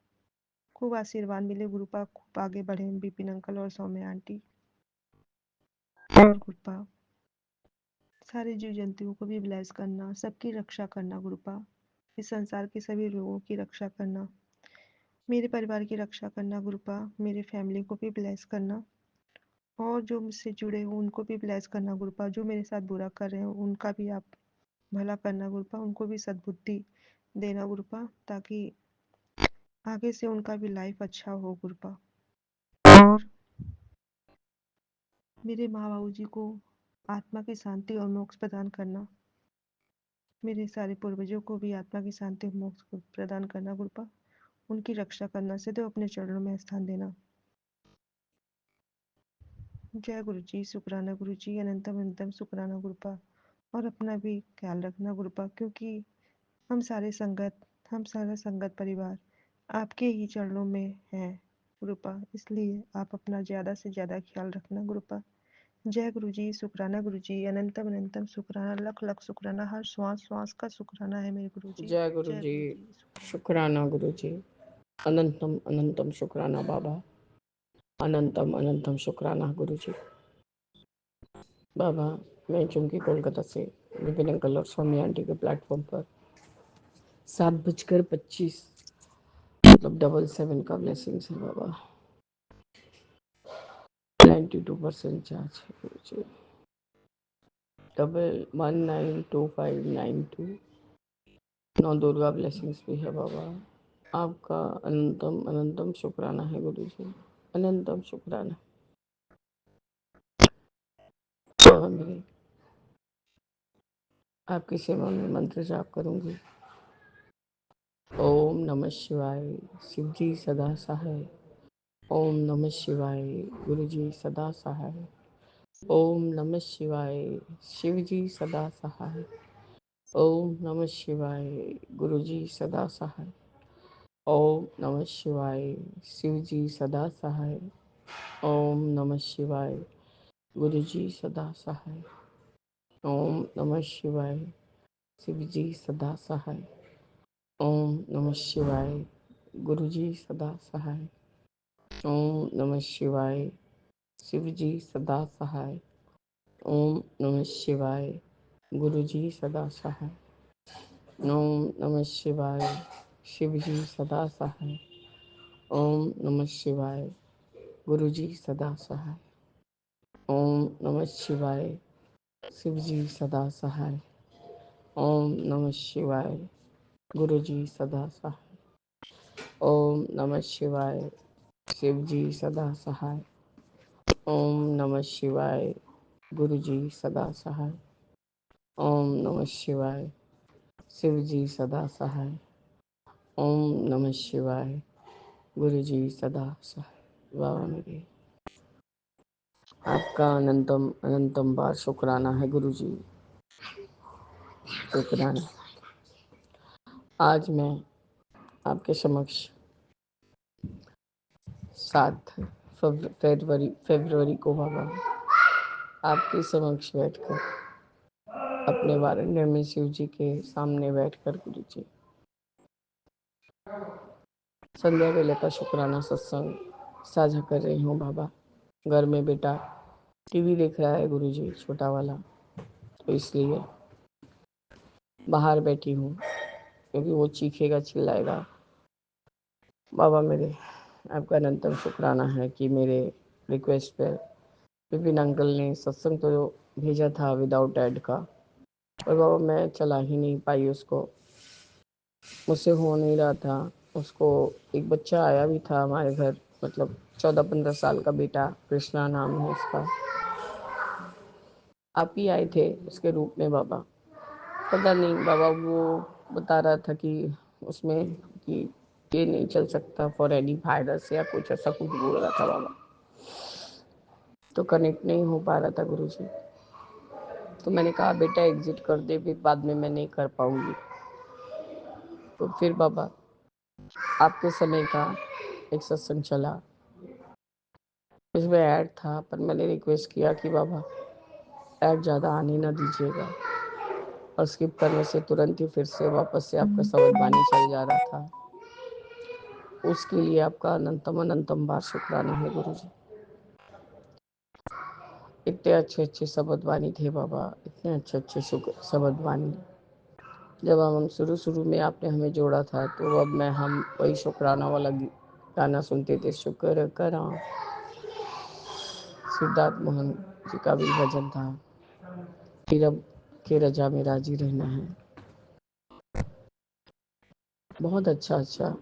Speaker 3: खूब आशीर्वाद मिले गुरुपा, खूब आगे बढ़े बिपिन अंकल और सौम्या आंटी। और गुरुपा सारे जीव जंतुओं को भी ब्लेस करना, सबकी रक्षा करना गुरुपा, इस संसार के सभी लोगों की रक्षा करना, मेरे परिवार की रक्षा करना गुरुपा, मेरे फैमिली को भी ब्लेस करना, और जो मुझसे जुड़े हो उनको भी ब्लेस करना गुरुपा, जो मेरे साथ बुरा कर रहे हो उनका भी आप भला करना गुरुपा, उनको भी सद्बुद्धि देना गुरुपा, ताकि आगे से उनका भी लाइफ अच्छा हो गुरुपा। और मेरे माँ बाबू जी को आत्मा की शांति और मोक्ष प्रदान करना, मेरे सारे पूर्वजों को भी आत्मा की शांति और मोक्ष को प्रदान करना गुरुपा, उनकी रक्षा करना, सदैव अपने चरणों में स्थान देना। जय गुरु जी, शुक्राना गुरु जी, अनंतम अनंतम शुक्राना गुरुपा। और अपना भी ख्याल रखना गुरुपा, क्योंकि हम सारे संगत, हम सारा संगत परिवार आपके ही चरणों में है गुरुपा, इसलिए आप अपना ज़्यादा से ज़्यादा ख्याल रखना गुरुपा। जय गुरु जी, शुक्राना गुरु जी, अनंतम अनंतम शुक्राना, लख लख शुक्राना, हर श्वास श्वास का शुक्राना है मेरे गुरु जी।
Speaker 4: जय गुरु जी, शुक्राना गुरु जी, अनंतम अनंतम शुक्राना बाबा, अनंतम अनंतम शुक्राना गुरु जी। बाबा, मैं चुमकी कोलकाता से विपिन अंकल और स्वामी आंटी के प्लेटफॉर्म पर 7:25 मतलब 7:77 का ब्लेसिंग्स है बाबा। 92% चार्ज है गुरु जी। 11192592 नौ दुर्गा ब्लेसिंग्स भी है बाबा। आपका अनंतम अनंतम शुक्राना है गुरु जी, अनंतम शुक्राना। बाबा मेरे आपकी सेवा में मंत्र जाप करूंगी। ओम नमः शिवाय, शिव जी सदा सहाय। ओम नमः शिवाय, गुरु जी सदा सहाय। ओम नमः शिवाय, शिव जी सदा सहाय। ओम नमः शिवाय, गुरु जी सदा सहाय। ओम नमः शिवाय, शिव जी सदा सहाय। ओम नमः शिवाय, गुरु जी सदा सहाय। ओम नमः शिवाय, शिव जी सदा सहाय। ओम नमः शिवाय, गुरु जी सदा सहाय। ओम नमः शिवाय, शिव जी सदा सहाय। ओम नमः शिवाय, गुरु जी सदा सहाय। ओम नमः शिवाय, शिव जी सदा सहाय। ओम नमः शिवाय, गुरु जी सदा सहाय। ओम नमः शिवाय, शिव जी सदा सहाय। ओम नमः शिवाय, गुरु जी सदा सहाय। ओम नमः शिवाय, शिव जी सदा सहाय। ओम नमः शिवाय, गुरु जी सदा सहाय। ओम नमः शिवाय, शिव जी सदा सहाय। ओम नमः शिवाय, गुरु जी सदा सहाय। बाबा मेरे आपका अनंतम अनंतम बार शुक्राना है गुरु जी, शुक्राना। आज मैं आपके समक्ष 7 फरवरी को बाबा आपके समक्ष बैठकर अपने वारंगल में शिव जी के सामने बैठकर गुरु जी संध्या वेले का शुक्राना सत्संग साझा कर रही हूँ बाबा। घर में बेटा टीवी देख रहा है गुरु जी, छोटा वाला, तो इसलिए बाहर बैठी हूँ क्योंकि वो चीखेगा चिल्लाएगा। बाबा मेरे आपका अनंतम शुक्राना है कि मेरे रिक्वेस्ट पर विपिन अंकल ने सत्संग तो भेजा था विदाउट ऐड का, पर बाबा मैं चला ही नहीं पाई उसको, मुझसे हो नहीं रहा था। उसको एक बच्चा आया भी था हमारे घर, मतलब 14-15 साल का बेटा, कृष्णा नाम है उसका। आप ही आए थे उसके रूप में बाबा। पता नहीं बाबा, वो बता रहा था कि उसमें कि ये नहीं चल सकता फॉर एनी वायरस या कुछ ऐसा कुछ बोल रहा था बाबा, तो कनेक्ट नहीं हो पा रहा था गुरु जी। तो मैंने कहा बेटा एग्जिट कर दे, फिर बाद में मैं नहीं कर पाऊंगी। तो फिर बाबा आपके समय का एक सत्संग चला, उसमें ऐड था, पर मैंने रिक्वेस्ट किया कि बाबा ऐड ज़्यादा आने ना दीजिएगा, और स्किप करने से तुरंत ही फिर से वापस से आपका शब्द वाणी चल जा रहा था। उसके लिए आपका अनंतम अनंतम बार शुक्राना है गुरु जी। इतने अच्छे अच्छे शब्द वाणी थे बाबा, इतने अच्छे अच्छे शब्द वाणी। जब हम शुरू शुरू में आपने हमें जोड़ा था, तो अब हम वही शुक्राना वाला गाना सुनते थे, शुक्र करा। सिद्धार्थ मोहन जी का भी भजन था, फिर अब के रजा में राजी रहना है। बहुत अच्छा अच्छा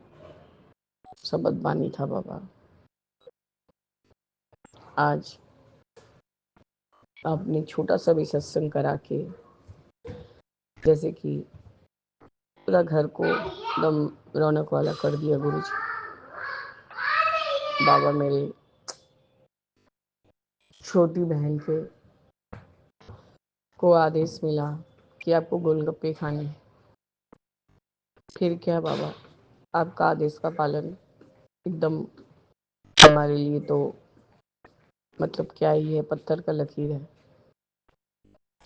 Speaker 4: शब्द वाणी था बाबा। आज आपने छोटा सा भी सत्संग करा के जैसे कि पूरा घर को एकदम रौनक वाला कर दिया गुरु जी। बाबा मेरे छोटी बहन के को आदेश मिला कि आपको गोलगप्पे खाने, फिर क्या बाबा, आपका आदेश का पालन एकदम हमारे लिए तो मतलब क्या ही है, पत्थर का लकीर है।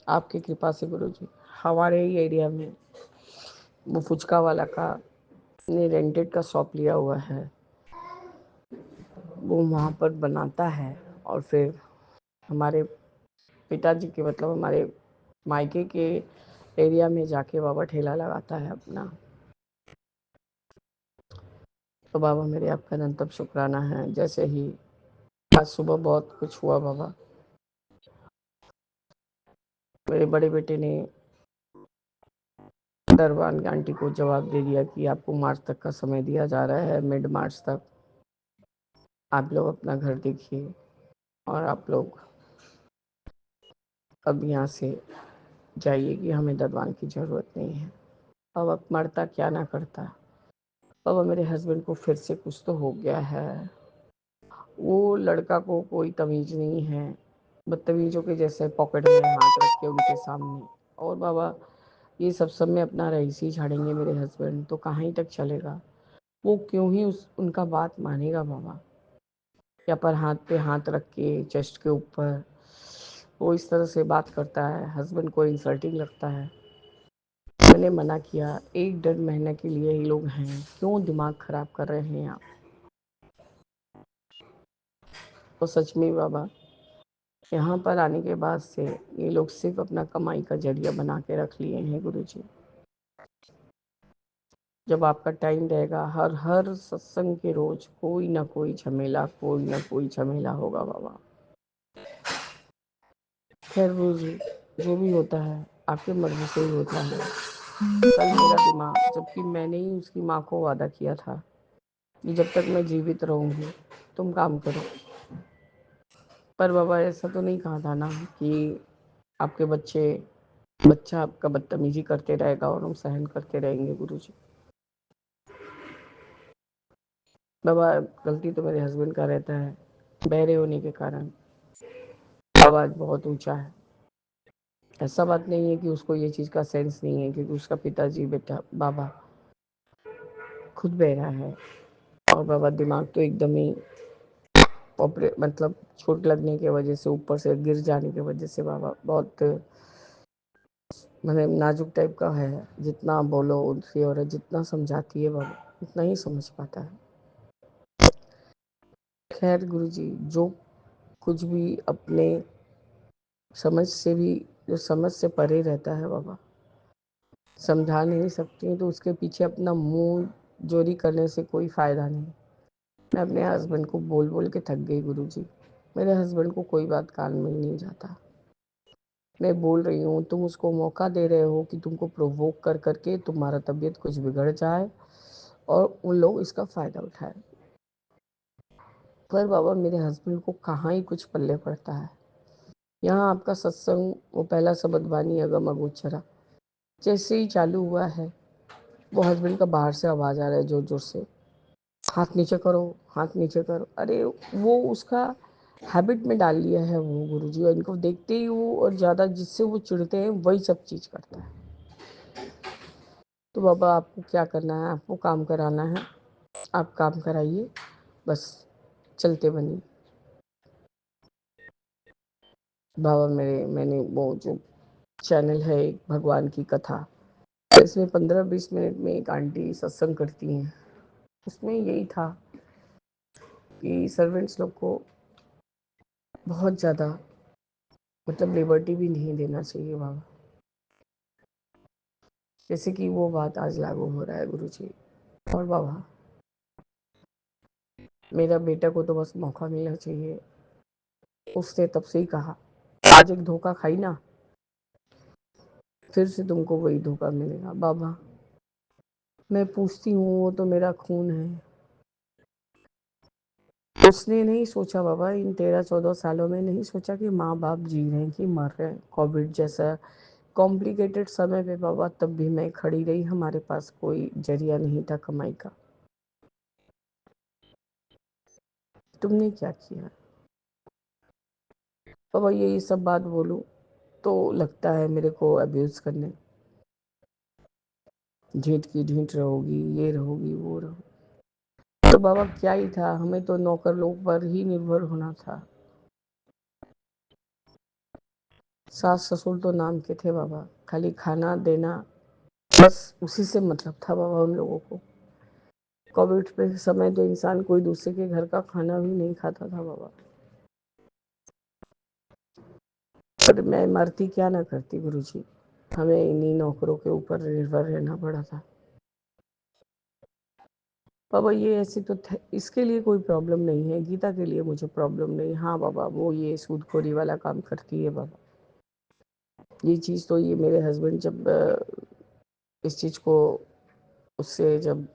Speaker 4: आपकी कृपा से गुरुजी हमारे ही एरिया में वो फुचका वाला का ने रेंटेड का शॉप लिया हुआ है, वो वहाँ पर बनाता है और फिर हमारे पिताजी के मतलब हमारे मायके के एरिया में जाके बाबा ठेला लगाता है अपना। तो बाबा मेरे आपका अनंतम शुक्राना है। जैसे ही आज सुबह बहुत कुछ हुआ बाबा, मेरे बड़े बेटे ने दरबान आंटी को जवाब दे दिया कि आपको मार्च तक का समय दिया जा रहा है, मिड मार्च तक आप लोग अपना घर देखिए और आप लोग अब यहाँ से जाइए कि हमें दरबान की ज़रूरत नहीं है। अब मरता क्या ना करता। अब मेरे हस्बैंड को फिर से कुछ तो हो गया है। वो लड़का को कोई तमीज़ नहीं है, बदतमीज़ों के जैसे पॉकेट में हाथ रख के उनके सामने। और बाबा ये सब में अपना रईसी झाड़ेंगे मेरे हस्बैंड, तो कहाँ ही तक चलेगा। वो क्यों ही उनका बात मानेगा बाबा। या पर हाथ पे हाथ रख के चेस्ट के ऊपर वो इस तरह से बात करता है, हस्बैंड को इंसल्टिंग लगता है। मैंने मना किया, 1 डेढ़ महीने के लिए ही लोग हैं, क्यों दिमाग खराब कर रहे हैं आप। तो सच में बाबा यहाँ पर आने के बाद से ये लोग सिर्फ अपना कमाई का जरिया बना के रख लिए हैं गुरुजी। जब आपका टाइम रहेगा हर हर सत्संग के रोज कोई ना कोई झमेला होगा बाबा। खैर गुरुजी जो भी होता है आपके मर्जी से ही होता है। कल मेरा दिमाग, जबकि मैंने ही उसकी माँ को वादा किया था कि जब तक मैं जीवित रहूंगी तुम काम करो, पर बाबा ऐसा तो नहीं कहा था ना कि आपके बच्चा आपका बदतमीजी करते रहेगा और हम सहन करते रहेंगे गुरुजी। बाबा गलती तो मेरे हस्बैंड का रहता है, बहरे होने के कारण आवाज़ बहुत ऊंचा है। ऐसा बात नहीं है कि उसको ये चीज़ का सेंस नहीं है, क्योंकि उसका पिताजी बेटा बाबा खुद बहरा है। और बाबा दिमाग तो एकदम ही ऑपरे मतलब चोट लगने की वजह से, ऊपर से गिर जाने की वजह से बाबा बहुत मतलब नाजुक टाइप का है। जितना बोलो उसकी औरत जितना समझाती है बाबा उतना ही समझ पाता है। खैर गुरुजी जो कुछ भी अपने समझ से भी, जो समझ से परे रहता है बाबा, समझा नहीं सकती तो उसके पीछे अपना मुंह जोरी करने से कोई फ़ायदा नहीं। मैं अपने हस्बैंड को बोल बोल के थक गई गुरुजी। मेरे हस्बैंड को कोई बात कान में नहीं जाता। मैं बोल रही हूँ, तुम उसको मौका दे रहे हो कि तुमको प्रोवोक कर करके तुम्हारा तबीयत कुछ बिगड़ जाए और उन लोग इसका फ़ायदा उठाए। पर बाबा मेरे हस्बैंड को कहाँ ही कुछ पल्ले पड़ता है। यहाँ आपका सत्संग वो पहला शब्द बानी अगम अगोचरा जैसे ही चालू हुआ है, वो हस्बैंड का बाहर से आवाज़ आ रहा है जोर जोर से, हाथ नीचे करो, हाथ नीचे करो। अरे वो उसका हैबिट में डाल लिया है वो गुरुजी, और इनको देखते ही वो और ज़्यादा जिससे वो चिढ़ते हैं वही सब चीज़ करता है। तो बाबा आपको क्या करना है, आपको काम कराना है, आप काम कराइए, बस चलते बनिए। बाबा मैंने वो जो चैनल है एक भगवान की कथा, इसमें 15-20 मिनट में एक आंटी सत्संग करती हैं। उसमें यही था कि सर्वेंट्स लोग को बहुत ज़्यादा मतलब लिबर्टी भी नहीं देना चाहिए बाबा। जैसे कि वो बात आज लागू हो रहा है गुरुजी। और बाबा मेरा बेटा को तो बस मौका मिलना चाहिए। उसने तब से ही कहा, आज एक धोखा खाई ना, फिर से तुमको वही धोखा मिलेगा। बाबा मैं पूछती हूँ, वो तो मेरा खून है। उसने नहीं सोचा बाबा, इन 13-14 सालों में नहीं सोचा कि माँ बाप जी रहे हैं कि मर रहे हैं। कोविड जैसा कॉम्प्लिकेटेड समय पे बाबा तब भी मैं खड़ी रही, हमारे पास कोई जरिया नहीं था कमाई का। तुमने क्या किया बाबा। ये सब बात बोलूं तो लगता है मेरे को अब्यूज़ करने, ढीठ की ढीठ रहोगी, ये रहोगी वो रहोगी। तो बाबा क्या ही था, हमें तो नौकर लोग पर ही निर्भर होना था। सास ससुर तो नाम के थे बाबा, खाली खाना देना, बस उसी से मतलब था बाबा उन लोगों को। कोविड पे समय तो इंसान कोई दूसरे के घर का खाना भी नहीं खाता था बाबा। पर मैं मरती क्या ना करती गुरुजी, हमें इन्हीं नौकरों के ऊपर निर्भर रहना पड़ा था बाबा। ये ऐसी तो इसके लिए कोई प्रॉब्लम नहीं है, गीता के लिए मुझे प्रॉब्लम नहीं। हाँ बाबा, वो ये सूदखोरी वाला काम करती है बाबा, ये चीज़ तो ये मेरे हस्बैंड जब इस चीज़ को उससे जब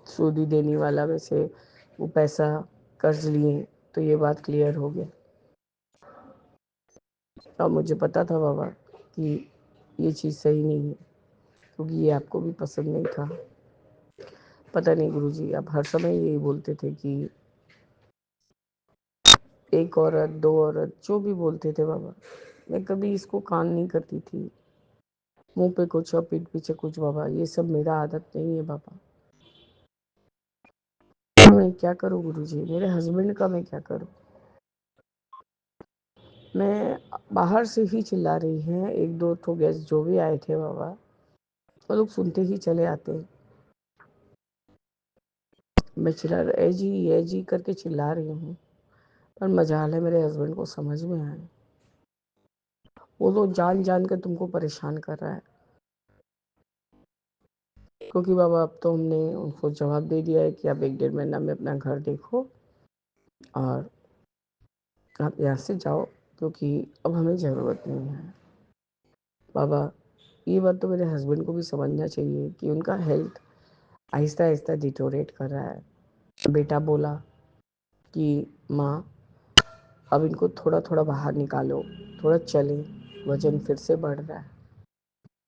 Speaker 4: सूदी देने वाला में से वो पैसा कर्ज लिए तो ये बात क्लियर हो गया। और मुझे पता था बाबा कि ये चीज़ सही नहीं है, क्योंकि ये आपको भी पसंद नहीं था। पता नहीं गुरुजी, आप हर समय यही बोलते थे कि एक औरत, दो औरत, जो भी बोलते थे बाबा, मैं कभी इसको कान नहीं करती थी। मुंह पे कुछ और पीठ पीछे कुछ बाबा, ये सब मेरा आदत नहीं है बाबा। मैं क्या करूँ गुरुजी, मेरे हस्बैंड का मैं क्या करूँ। मैं बाहर से ही चिल्ला रही हैं, एक दो तो गेस्ट जो भी आए थे बाबा, वो लोग सुनते ही चले आते हैं। मैं चिल्ला ए जी करके चिल्ला रही हूँ, पर मजाल है मेरे हस्बैंड को समझ में आए। वो तो जान जान के तुमको परेशान कर रहा है, क्योंकि बाबा अब तो हमने उनको जवाब दे दिया है कि आप 1 डेढ़ महीना में अपना घर देखो और आप यहाँ से जाओ, क्योंकि अब हमें ज़रूरत नहीं है बाबा। ये बात तो मेरे हस्बैंड को भी समझना चाहिए कि उनका हेल्थ आहिस्ता आहिस्ता डिटोरेट कर रहा है। बेटा बोला कि माँ अब इनको थोड़ा थोड़ा बाहर निकालो, थोड़ा चले, वजन फिर से बढ़ रहा है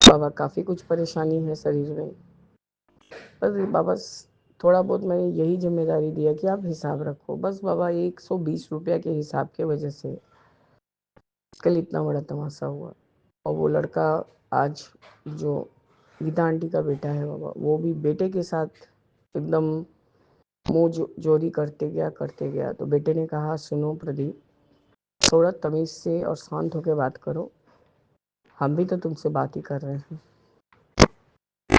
Speaker 4: बाबा, काफ़ी कुछ परेशानी है शरीर में। बस बाबा थोड़ा बहुत मैंने यही जिम्मेदारी दिया कि आप हिसाब रखो बस बाबा। 120 रुपया के हिसाब के वजह से कल इतना बड़ा तमाशा हुआ। और वो लड़का आज जो गीता आंटी का बेटा है बाबा, वो भी बेटे के साथ एकदम मुँह जोरी करते गया। तो बेटे ने कहा सुनो प्रदीप, थोड़ा तमीज़ से और शांत होकर बात करो, हम भी तो तुमसे बात ही कर रहे हैं।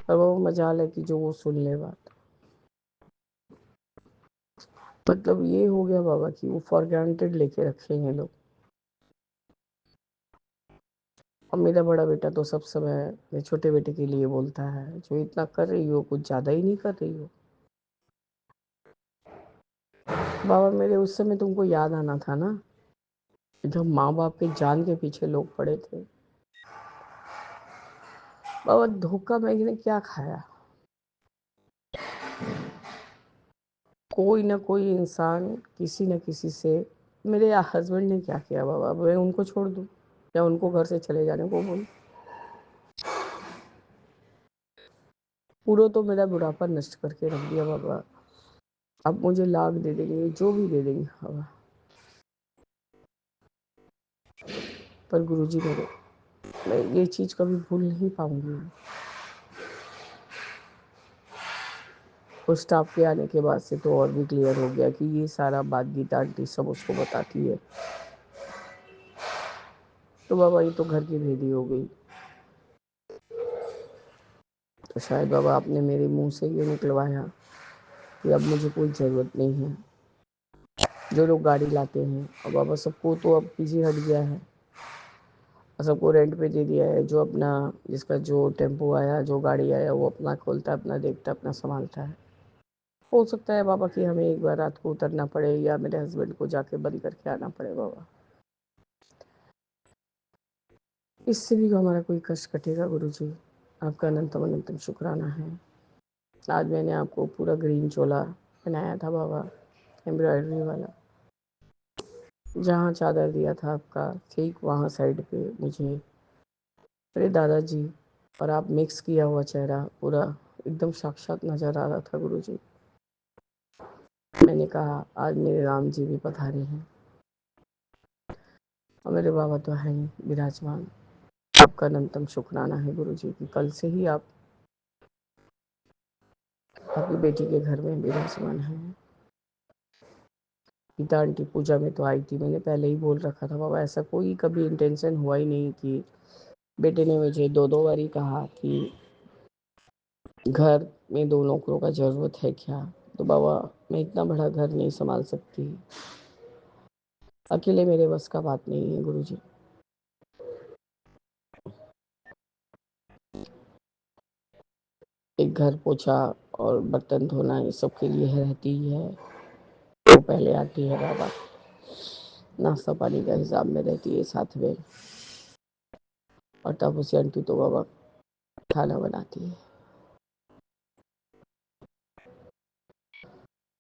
Speaker 4: पर वो मजाल है कि जो वो सुन ले बात। मतलब ये हो गया बाबा कि वो फॉर ग्रांटेड लेके रखे हैं लोग। और मेरा बड़ा बेटा तो सब समय मेरे छोटे बेटे के लिए बोलता है, जो इतना कर रही हो कुछ ज़्यादा ही नहीं कर रही हो। बाबा मेरे उस समय तुमको याद आना था ना, जब माँ बाप के जान के पीछे लोग पड़े थे बाबा। धोखा मैंने क्या खाया, कोई ना कोई इंसान किसी न किसी से। मेरे हस्बैंड ने क्या किया बाबा, मैं उनको छोड़ दूँ या उनको घर से चले जाने को बोलूँ। पूरा तो मेरा बुढ़ापा नष्ट करके रख दिया बाबा। अब मुझे लाख दे देंगे, जो भी दे देंगे बाबा, पर गुरुजी मेरे, मैं ये चीज़ कभी भूल नहीं पाऊंगी। और स्टाफ के आने के बाद से तो और भी क्लियर हो गया कि ये सारा बात गीता आंटी सब उसको बताती है। तो बाबा ये तो घर की भेदी हो गई। तो शायद बाबा आपने मेरे मुंह से ये निकलवाया कि अब मुझे कोई ज़रूरत नहीं है। जो लोग गाड़ी लाते हैं, और बाबा सबको तो अब पीछे हट गया है, सबको रेंट पे दे दिया है। जो अपना जिसका जो टेम्पो आया, जो गाड़ी आया, वो अपना खोलता है, अपना देखता है, अपना संभालता है। हो सकता है बाबा कि हमें एक बार रात को उतरना पड़े या मेरे हस्बैंड को जाके बंद करके आना पड़े बाबा। इससे भी हमारा कोई कष्ट कटेगा गुरुजी। आपका अनंतम अनंतम शुक्राना है। आज मैंने आपको पूरा ग्रीन चोला पहनाया था बाबा, एम्ब्रॉयडरी वाला। जहाँ चादर दिया था आपका, ठीक वहाँ साइड पे मुझे मेरे दादाजी और आप मिक्स किया हुआ चेहरा पूरा एकदम साक्षात नजर आ रहा था गुरुजी। मैंने कहा आज मेरे राम जी भी पधारे हैं और मेरे बाबा तो हैं ही विराजमान। आपका अनंतम शुक्राना है गुरुजी कि कल से ही आप आपकी बेटी के घर में विराजमान हैं। गीता आंटी पूजा में तो आई थी, मैंने पहले ही बोल रखा था बाबा, ऐसा कोई कभी इंटेंशन हुआ ही नहीं कि बेटे ने मुझे 2-2 बारी कहा कि घर में 2 नौकरों का ज़रूरत है क्या? तो बाबा मैं इतना बड़ा घर नहीं सँभाल सकती, अकेले मेरे बस का बात नहीं है गुरुजी। एक घर पोछा और बर्तन धोना ये सबके लिए रहती ही है, वो पहले आती है बाबा। नाश्ता पानी का हिसाब में रहती है साथ में, और तापसी आंटी तो बाबा खाना बनाती है।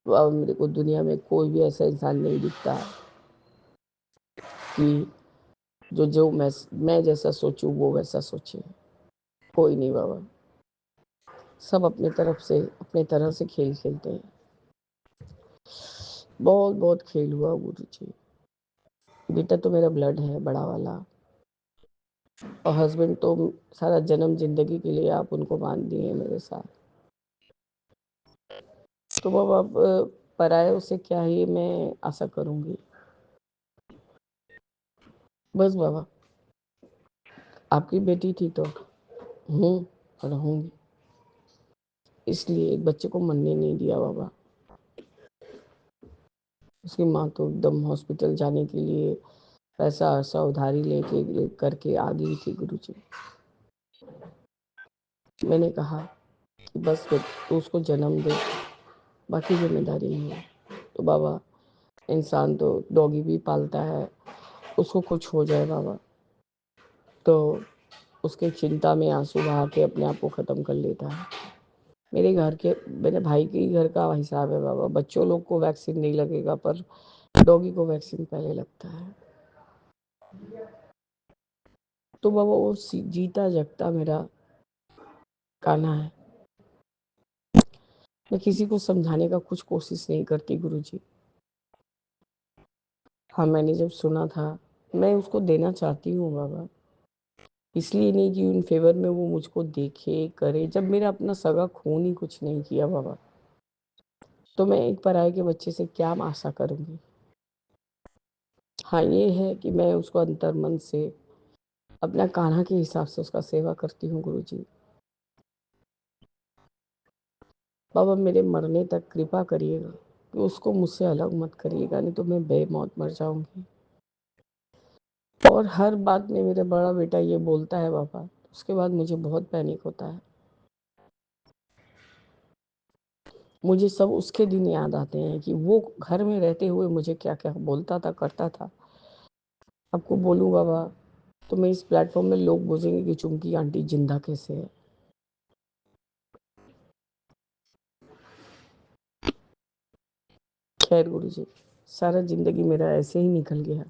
Speaker 4: बाबा मेरे को दुनिया में कोई भी ऐसा इंसान नहीं दिखता कि जो मैं जैसा सोचूं वो वैसा सोचे, कोई नहीं बाबा। सब अपने तरफ से अपने तरह से खेल खेलते हैं। बहुत बहुत खेल हुआ गुरु जी। बेटा तो मेरा ब्लड है बड़ा वाला, और हस्बैंड तो सारा जन्म जिंदगी के लिए आप उनको मान दिए मेरे साथ। तो बाबा अब परायों से क्या ही मैं आशा करूंगी। बस बाबा आपकी बेटी थी तो हूँ और रहूंगी, इसलिए एक बच्चे को मरने नहीं दिया बाबा। उसकी माँ तो एकदम हॉस्पिटल जाने के लिए पैसा ऐसा उधारी लेके करके आ गई थी गुरुजी। मैंने कहा कि बस तू उसको जन्म दे, बाकी जिम्मेदारी नहीं है। तो बाबा इंसान तो डॉगी भी पालता है, उसको कुछ हो जाए बाबा तो उसके चिंता में आंसू बहा के अपने आप को ख़त्म कर लेता है। मेरे भाई के ही घर का हिसाब है बाबा, बच्चों लोग को वैक्सीन नहीं लगेगा पर डॉगी को वैक्सीन पहले लगता है। तो बाबा वो जीता जगता मेरा कान्हा है। मैं किसी को समझाने का कुछ कोशिश नहीं करती गुरुजी। हाँ मैंने जब सुना था, मैं उसको देना चाहती हूँ बाबा, इसलिए नहीं कि उन फेवर में वो मुझको देखे करे, जब मेरा अपना सगा खून ही कुछ नहीं किया बाबा, तो मैं एक पराये के बच्चे से क्या आशा करूँगी। हाँ ये है कि मैं उसको अंतर मन से अपना कान्हा के हिसाब से उसका सेवा करती हूँ गुरुजी। बाबा मेरे मरने तक कृपा करिएगा कि उसको मुझसे अलग मत करिएगा, नहीं तो मैं बेमौत मर जाऊंगी। और हर बात में मेरा बड़ा बेटा ये बोलता है बाबा, उसके बाद मुझे बहुत पैनिक होता है। मुझे सब उसके दिन याद आते हैं कि वो घर में रहते हुए मुझे क्या क्या बोलता था करता था। आपको बोलूँ बाबा तो मैं इस प्लेटफॉर्म में लोग बोलेंगे कि चुमकी आंटी जिंदा कैसे है। खैर गुरुजी सारा जिंदगी मेरा ऐसे ही निकल गया।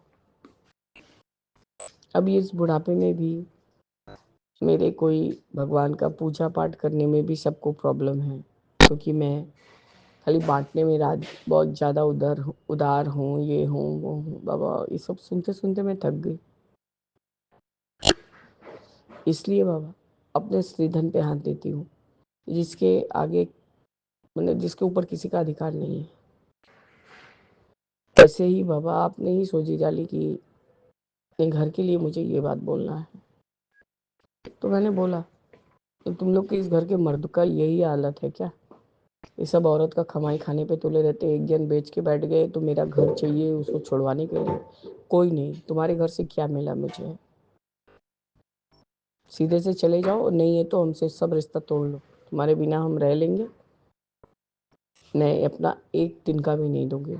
Speaker 4: अभी इस बुढ़ापे में भी मेरे कोई भगवान का पूजा पाठ करने में भी सबको प्रॉब्लम है, क्योंकि मैं खाली बांटने में बहुत ज़्यादा उदार हूँ, ये हूँ वो हूँ। बाबा ये सब सुनते सुनते मैं थक गई। इसलिए बाबा अपने श्रीधन पे हाथ देती हूँ, जिसके आगे मतलब जिसके ऊपर किसी का अधिकार नहीं है। ऐसे ही बाबा आपने ही सोची डाली कि अपने घर के लिए मुझे ये बात बोलना है, तो मैंने बोला तो तुम लोग के इस घर के मर्द का यही हालत है क्या? ये सब औरत का कमाई खाने पे तुले रहते, एक जन बेच के बैठ गए तो मेरा घर चाहिए उसको छुड़वाने के लिए। कोई नहीं, तुम्हारे घर से क्या मिला मुझे? सीधे से चले जाओ, नहीं है तो हमसे सब रिश्ता तोड़ लो, तुम्हारे बिना हम रह लेंगे, नहीं अपना एक दिन का भी नहीं दोगे।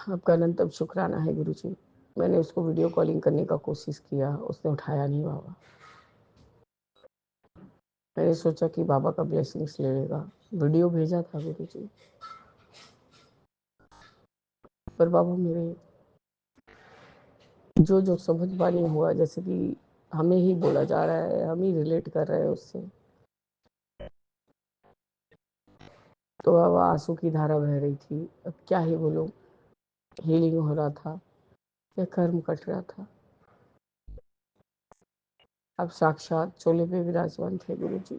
Speaker 4: आपका अनंतम शुक्राना है गुरु जी। मैंने उसको वीडियो कॉलिंग करने का कोशिश किया, उसने उठाया नहीं बाबा। मैंने सोचा कि बाबा का ब्लेसिंग्स ले लेगा, वीडियो भेजा था गुरु जी, पर बाबा मेरे जो जो समझ पानी हुआ, जैसे कि हमें ही बोला जा रहा है, हम ही रिलेट कर रहे हैं उससे, तो बाबा आंसू की धारा बह रही थी। अब क्या ही बोलूं, हीलिंग हो रहा था या कर्म कट रहा था। अब साक्षात चोले पे विराजमान थे गुरु जी।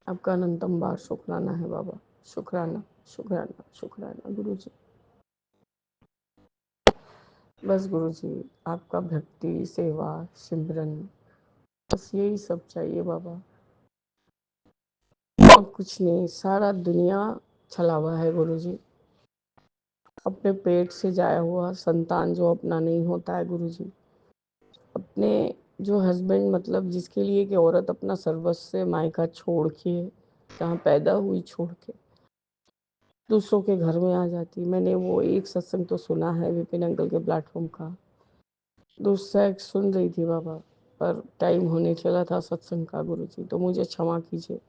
Speaker 4: आपका अनंतम बार शुक्राना है बाबा। शुक्राना, शुक्राना, शुक्राना गुरु जी। बस गुरु जी, आपका भक्ति, सेवा, सिमरन, बस यही सब चाहिए बाबा, और कुछ नहीं। सारा दुनिया छलावा है गुरु जी। अपने पेट से जाया हुआ संतान जो अपना नहीं होता है गुरु जी, अपने जो हस्बैंड, मतलब जिसके लिए कि औरत अपना सर्वस्व मायका छोड़ के, जहाँ पैदा हुई छोड़ के दूसरों के घर में आ जाती। मैंने वो एक सत्संग तो सुना है विपिन अंकल के प्लेटफॉर्म का, दूसरा एक सुन रही थी बाबा, पर टाइम होने चला था सत्संग का गुरु जी, तो मुझे क्षमा कीजिए।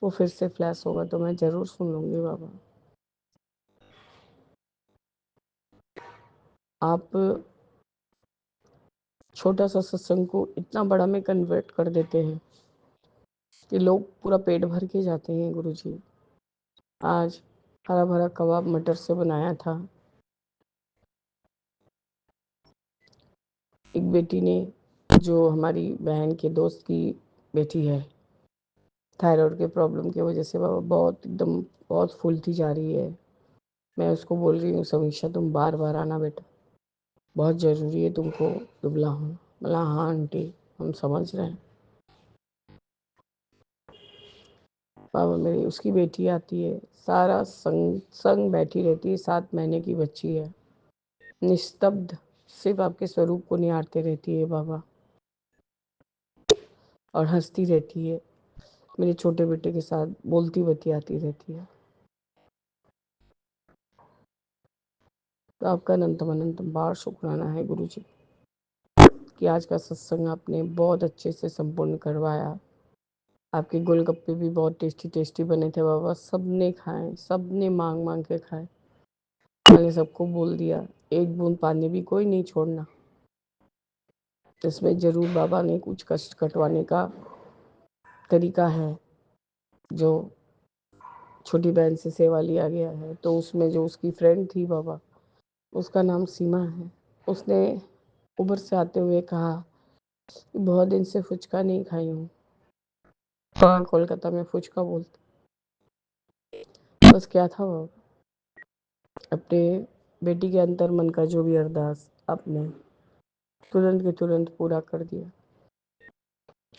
Speaker 4: वो फिर से फ्लैश होगा तो मैं ज़रूर सुन लूँगी बाबा। आप छोटा सा सत्संग को इतना बड़ा में कन्वर्ट कर देते हैं कि लोग पूरा पेट भर के जाते हैं गुरु जी। आज हरा भरा कबाब मटर से बनाया था। एक बेटी ने, जो हमारी बहन के दोस्त की बेटी है, थायराइड के प्रॉब्लम की वजह से बाबा बहुत एकदम बहुत फूलती जा रही है। मैं उसको बोल रही हूँ, समीक्षा तुम बार बार आना बेटा, बहुत ज़रूरी है तुमको दुबला होना। बोला हाँ आंटी, हम समझ रहे हैं। बाबा मेरी उसकी बेटी आती है, सारा संग संग बैठी रहती है, 7 महीने की बच्ची है, निस्तब्ध सिर्फ आपके स्वरूप को निहारते रहती है बाबा, और हंसती रहती है। मेरे छोटे बेटे के साथ बोलती बतियाती रहती है। तो आपका अनंतम अनंतम बार शुक्राना है गुरु जी कि आज का सत्संग आपने बहुत अच्छे से संपूर्ण करवाया। आपके गोलगप्पे भी बहुत टेस्टी टेस्टी बने थे बाबा, सबने खाए, सबने मांग मांग के खाए। मैंने सबको बोल दिया एक बूंद पानी भी कोई नहीं छोड़ना। इसमें जरूर बाबा ने कुछ कष्ट कटवाने का तरीका है। जो छोटी बहन से सेवा लिया गया है, तो उसमें जो उसकी फ्रेंड थी बाबा, उसका नाम सीमा है, उसने उबर से आते हुए कहा कि बहुत दिन से फुचका नहीं खाई हूँ। हाँ, कोलकाता में फुचका बोलते। बस क्या था वो, अपने बेटी के अंतर मन का जो भी अरदास आपने तुरंत के तुरंत पूरा कर दिया।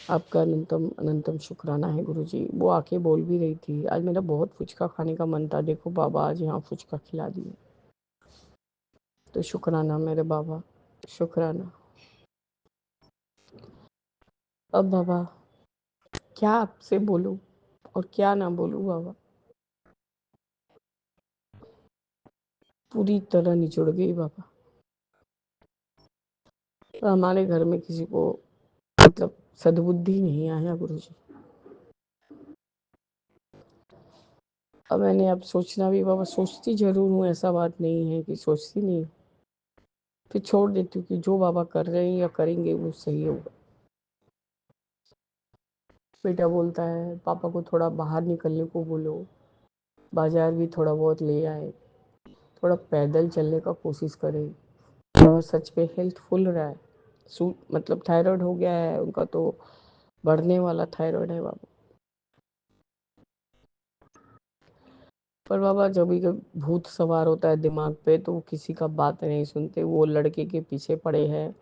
Speaker 4: आपका अनंतम अनंतम शुक्राना है गुरु जी। वो आके बोल भी रही थी आज मेरा बहुत फुचका खाने का मन था, देखो बाबा आज यहाँ फुचका खिला दिए। तो शुक्राना मेरे बाबा, शुक्राना। अब बाबा क्या आपसे बोलूं और क्या ना बोलूं बाबा, पूरी तरह निचुड़ गई बाबा। तो हमारे घर में किसी को मतलब सद्बुद्धि नहीं आया गुरु जी। अब मैंने अब सोचना भी बाबा, सोचती जरूर हूँ, ऐसा बात नहीं है कि सोचती नहीं, फिर छोड़ देती हूँ कि जो बाबा कर रहे हैं या करेंगे वो सही होगा। बेटा बोलता है पापा को थोड़ा बाहर निकलने को बोलो, बाजार भी थोड़ा बहुत ले आए, थोड़ा पैदल चलने का कोशिश करें। और सच में हेल्थ फुल रहा है। मतलब थायराइड हो गया है उनका, तो बढ़ने वाला थायराइड है बाबा। पर बाबा जब भी भूत सवार होता है दिमाग पे, तो वो किसी का बात नहीं सुनते। वो लड़के के पीछे पड़े हैं,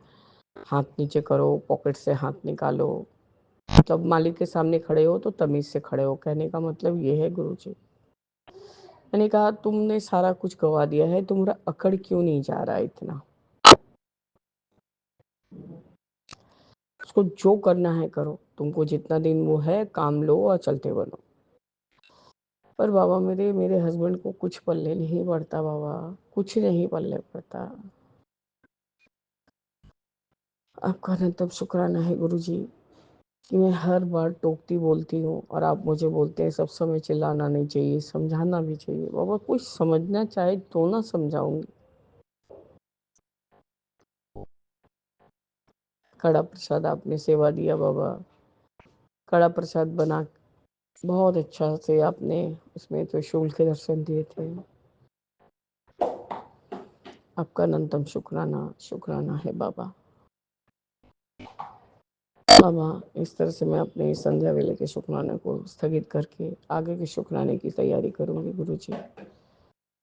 Speaker 4: हाथ नीचे करो, पॉकेट से हाथ निकालो, मतलब मालिक के सामने खड़े हो तो तमीज से खड़े हो। कहने का मतलब ये है गुरु जी। मैंने कहा तुमने सारा कुछ गवा दिया है, तुम्हारा अकड़ क्यों नहीं जा रहा है इतना। उसको जो करना है करो, तुमको जितना दिन वो है काम लो और चलते बनो। पर बाबा मेरे मेरे हस्बैंड को कुछ पल्ले नहीं पड़ता बाबा, कुछ नहीं पल्ले पड़ता। आपका अनंतम शुक्राना है गुरु जी कि मैं हर बार टोकती बोलती हूँ और आप मुझे बोलते हैं सब समय चिल्लाना नहीं चाहिए, समझाना भी चाहिए। बाबा कुछ समझना चाहे तो ना समझाऊंगी। कड़ा प्रसाद आपने सेवा दिया बाबा, कड़ा प्रसाद बना बहुत अच्छा से आपने उसमें त्रिशूल के दर्शन दिए थे। आपका अनंतम शुक्राना शुक्राना है बाबा। अब हाँ, इस तरह से मैं अपने संध्या वेले के शुक्राने को स्थगित करके आगे के शुक्राने की तैयारी करूँगी गुरु जी।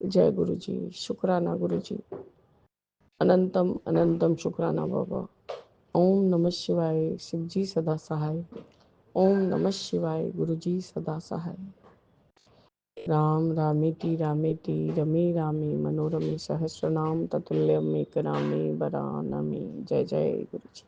Speaker 4: जय गुरु जी। शुक्राना गुरु जी। अनंतम अनंतम शुक्राना बाबा। ओम नमः शिवाय। शिव जी सदा सहाय। ओम नमः शिवाय। गुरु जी सदा सहाय। राम रामेति रामेति रमे रामे मनोरमे सहस्रनाम ततुल्यम एक रामे वरानमे। जय जय गुरु जी।